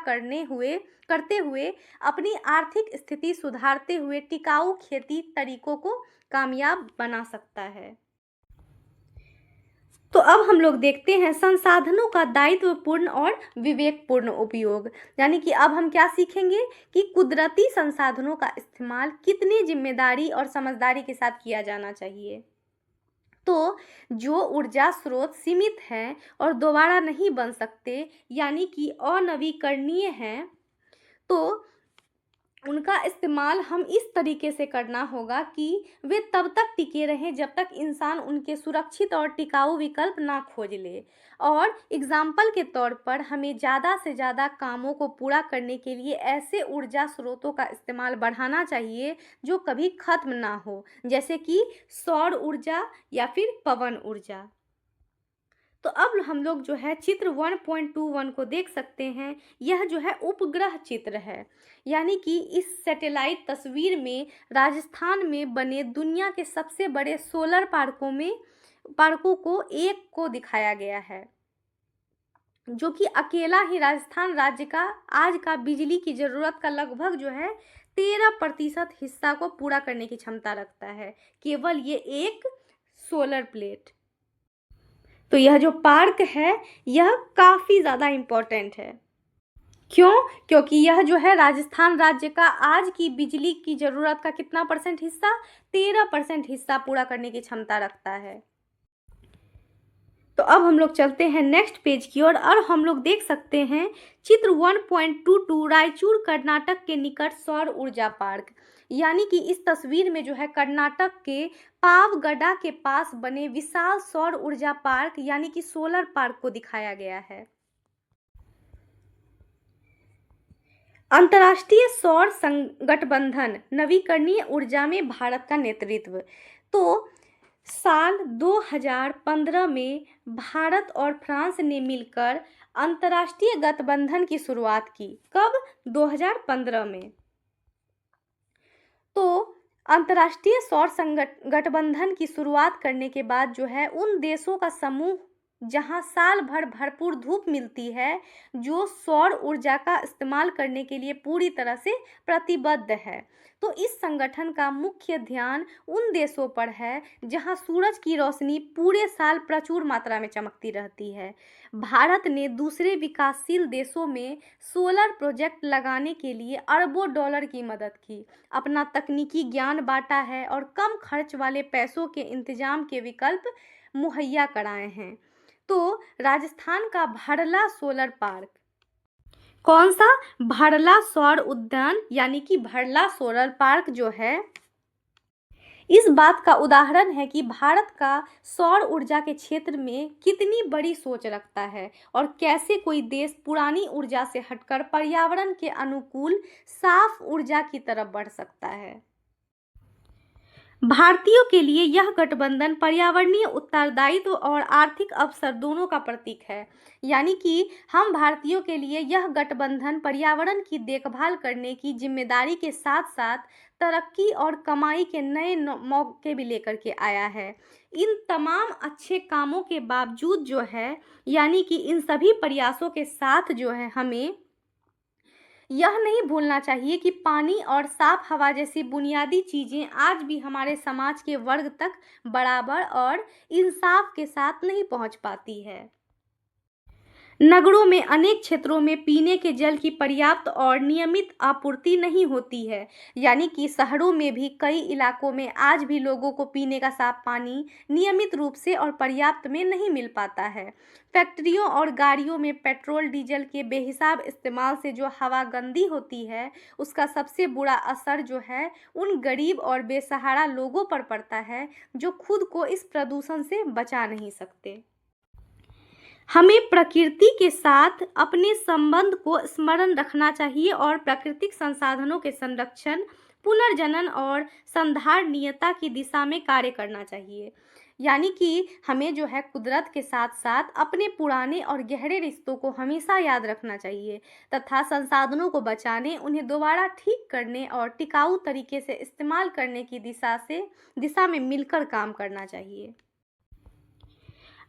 करते हुए अपनी आर्थिक स्थिति सुधारते हुए टिकाऊ खेती तरीकों को कामयाब बना सकता है। तो अब हम लोग देखते हैं संसाधनों का दायित्वपूर्ण और विवेकपूर्ण उपयोग। यानी कि अब हम क्या सीखेंगे कि कुदरती संसाधनों का इस्तेमाल कितनी जिम्मेदारी और समझदारी के साथ किया जाना चाहिए। तो जो ऊर्जा स्रोत सीमित हैं और दोबारा नहीं बन सकते यानी कि अनवीकरणीय हैं, तो उनका इस्तेमाल हम इस तरीके से करना होगा कि वे तब तक टिके रहें जब तक इंसान उनके सुरक्षित और टिकाऊ विकल्प ना खोज ले। और एग्जाम्पल के तौर पर हमें ज़्यादा से ज़्यादा कामों को पूरा करने के लिए ऐसे ऊर्जा स्रोतों का इस्तेमाल बढ़ाना चाहिए जो कभी खत्म ना हो, जैसे कि सौर ऊर्जा या फिर पवन ऊर्जा। तो अब हम लोग जो है चित्र 1.21 को देख सकते हैं। यह जो है उपग्रह चित्र है। यानी कि इस सैटेलाइट तस्वीर में राजस्थान में बने दुनिया के सबसे बड़े सोलर पार्कों को एक को दिखाया गया है, जो कि अकेला ही राजस्थान राज्य का आज का बिजली की ज़रूरत का लगभग जो है 13% हिस्सा को पूरा करने की क्षमता रखता है, केवल ये एक सोलर प्लेट। तो यह जो पार्क है यह काफ़ी ज़्यादा इम्पोर्टेंट है। क्यों? क्योंकि यह जो है राजस्थान राज्य का आज की बिजली की ज़रूरत का कितना % हिस्सा, 13% हिस्सा पूरा करने की क्षमता रखता है। तो अब हम लोग चलते हैं नेक्स्ट पेज की ओर और हम लोग देख सकते हैं चित्र 1.22 रायचूर कर्नाटक के निकट सौर ऊर्जा पार्क। यानी कि इस तस्वीर में जो है कर्नाटक के पावगढ़ के पास बने विशाल सौर ऊर्जा पार्क यानी कि सोलर पार्क को दिखाया गया है। अंतर्राष्ट्रीय सौर संगठबंधन नवीकरणीय ऊर्जा में भारत का नेतृत्व। तो साल 2015 में भारत और फ्रांस ने मिलकर अंतर्राष्ट्रीय गठबंधन की शुरुआत की। कब? 2015 में। तो अंतर्राष्ट्रीय सौर गठबंधन की शुरुआत करने के बाद जो है उन देशों का समूह जहां साल भर भरपूर धूप मिलती है, जो सौर ऊर्जा का इस्तेमाल करने के लिए पूरी तरह से प्रतिबद्ध है। तो इस संगठन का मुख्य ध्यान उन देशों पर है जहां सूरज की रोशनी पूरे साल प्रचुर मात्रा में चमकती रहती है। भारत ने दूसरे विकासशील देशों में सोलर प्रोजेक्ट लगाने के लिए अरबों डॉलर की मदद की, अपना तकनीकी ज्ञान बांटा है और कम खर्च वाले पैसों के इंतजाम के विकल्प मुहैया कराए हैं। तो राजस्थान का भड़ला सोलर पार्क, कौन सा? भड़ला सौर उद्यान यानी कि भड़ला सोलर पार्क जो है, इस बात का उदाहरण है कि भारत का सौर ऊर्जा के क्षेत्र में कितनी बड़ी सोच रखता है और कैसे कोई देश पुरानी ऊर्जा से हटकर पर्यावरण के अनुकूल साफ ऊर्जा की तरफ बढ़ सकता है। भारतीयों के लिए यह गठबंधन पर्यावरणीय उत्तरदायित्व और आर्थिक अवसर दोनों का प्रतीक है। यानी कि हम भारतीयों के लिए यह गठबंधन पर्यावरण की देखभाल करने की जिम्मेदारी के साथ साथ तरक्की और कमाई के नए मौके भी लेकर के आया है। इन तमाम अच्छे कामों के बावजूद जो है, यानी कि इन सभी प्रयासों के साथ जो है, हमें यह नहीं भूलना चाहिए कि पानी और साफ हवा जैसी बुनियादी चीज़ें आज भी हमारे समाज के वर्ग तक बराबर और इंसाफ के साथ नहीं पहुंच पाती है। नगरों में अनेक क्षेत्रों में पीने के जल की पर्याप्त और नियमित आपूर्ति नहीं होती है। यानी कि शहरों में भी कई इलाकों में आज भी लोगों को पीने का साफ पानी नियमित रूप से और पर्याप्त में नहीं मिल पाता है। फैक्ट्रियों और गाड़ियों में पेट्रोल डीजल के बेहिसाब इस्तेमाल से जो हवा गंदी होती है, उसका सबसे बुरा असर जो है उन गरीब और बेसहारा लोगों पर पड़ता है जो खुद को इस प्रदूषण से बचा नहीं सकते। हमें प्रकृति के साथ अपने संबंध को स्मरण रखना चाहिए और प्राकृतिक संसाधनों के संरक्षण, पुनर्जनन और संधारणीयता की दिशा में कार्य करना चाहिए। यानी कि हमें जो है कुदरत के साथ साथ अपने पुराने और गहरे रिश्तों को हमेशा याद रखना चाहिए तथा संसाधनों को बचाने, उन्हें दोबारा ठीक करने और टिकाऊ तरीके से इस्तेमाल करने की दिशा में मिलकर काम करना चाहिए।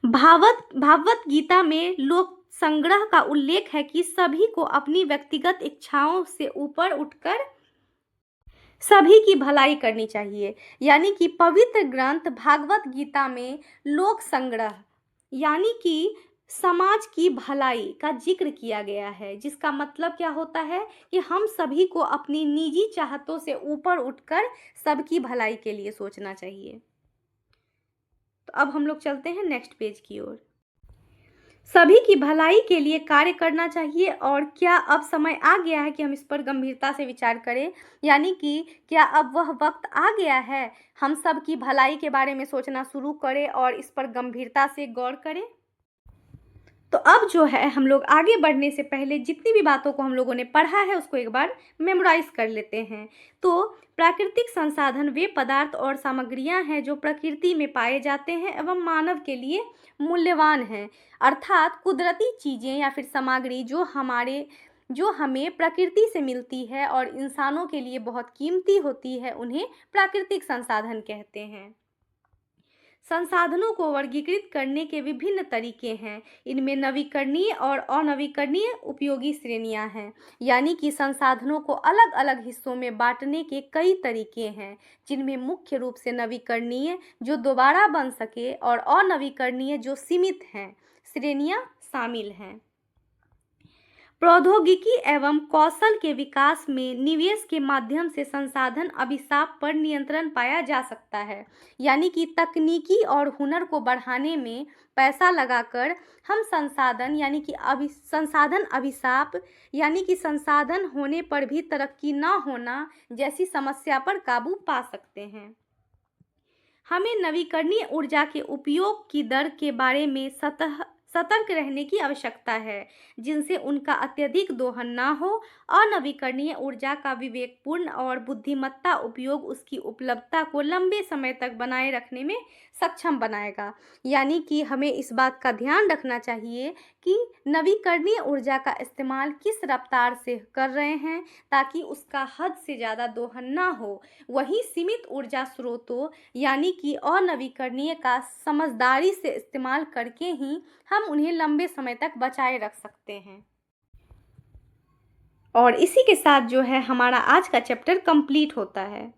भागवत गीता में लोक संग्रह का उल्लेख है कि सभी को अपनी व्यक्तिगत इच्छाओं से ऊपर उठकर सभी की भलाई करनी चाहिए। यानी कि पवित्र ग्रंथ भागवत गीता में लोक संग्रह यानी कि समाज की भलाई का जिक्र किया गया है, जिसका मतलब क्या होता है कि हम सभी को अपनी निजी चाहतों से ऊपर उठकर सबकी भलाई के लिए सोचना चाहिए। तो अब हम लोग चलते हैं नेक्स्ट पेज की ओर। सभी की भलाई के लिए कार्य करना चाहिए और क्या अब समय आ गया है कि हम इस पर गंभीरता से विचार करें? यानी कि क्या अब वह वक्त आ गया है हम सब की भलाई के बारे में सोचना शुरू करें और इस पर गंभीरता से गौर करें? तो अब जो है हम लोग आगे बढ़ने से पहले जितनी भी बातों को हम लोगों ने पढ़ा है उसको एक बार मेमोराइज कर लेते हैं। तो प्राकृतिक संसाधन वे पदार्थ और सामग्रियां हैं जो प्रकृति में पाए जाते हैं एवं मानव के लिए मूल्यवान हैं। अर्थात कुदरती चीज़ें या फिर सामग्री जो हमें प्रकृति से मिलती है और इंसानों के लिए बहुत कीमती होती है, उन्हें प्राकृतिक संसाधन कहते हैं। संसाधनों को वर्गीकृत करने के विभिन्न तरीके हैं। इनमें नवीकरणीय और अनवीकरणीय उपयोगी श्रेणियां हैं। यानी कि संसाधनों को अलग अलग हिस्सों में बांटने के कई तरीके हैं, जिनमें मुख्य रूप से नवीकरणीय जो दोबारा बन सके और अनवीकरणीय जो सीमित हैं श्रेणियां शामिल हैं। प्रौद्योगिकी एवं कौशल के विकास में निवेश के माध्यम से संसाधन अभिशाप पर नियंत्रण पाया जा सकता है। यानी कि तकनीकी और हुनर को बढ़ाने में पैसा लगाकर हम संसाधन यानी कि संसाधन अभिशाप यानी कि संसाधन होने पर भी तरक्की न होना जैसी समस्या पर काबू पा सकते हैं। हमें नवीकरणीय ऊर्जा के उपयोग की दर के बारे में सतर्क रहने की आवश्यकता है, जिनसे उनका अत्यधिक दोहन ना हो अनवीकरणीय ऊर्जा का विवेकपूर्ण और बुद्धिमत्ता उपयोग उसकी उपलब्धता को लंबे समय तक बनाए रखने में सक्षम बनाएगा। यानी कि हमें इस बात का ध्यान रखना चाहिए कि नवीकरणीय ऊर्जा का इस्तेमाल किस रफ्तार से कर रहे हैं ताकि उसका हद से ज़्यादा दोहन ना हो। वहीं सीमित ऊर्जा स्रोतों यानी कि अनवीकरणीय का समझदारी से इस्तेमाल करके ही हम उन्हें लंबे समय तक बचाए रख सकते हैं। और इसी के साथ जो है हमारा आज का चैप्टर कंप्लीट होता है।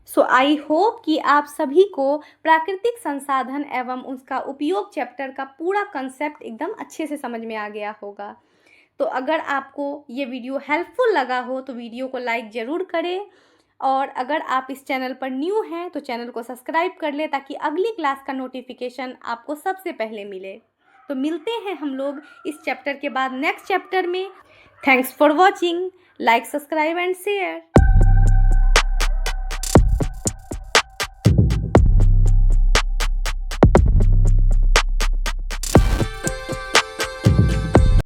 सो आई होप कि आप सभी को प्राकृतिक संसाधन एवं उसका उपयोग चैप्टर का पूरा कंसेप्ट एकदम अच्छे से समझ में आ गया होगा। तो अगर आपको ये वीडियो हेल्पफुल लगा हो तो वीडियो को लाइक ज़रूर करें, और अगर आप इस चैनल पर न्यू हैं तो चैनल को सब्सक्राइब कर लें ताकि अगली क्लास का नोटिफिकेशन आपको सबसे पहले मिले। तो मिलते हैं हम लोग इस चैप्टर के बाद नेक्स्ट चैप्टर में। Thanks for watching, like, subscribe and share.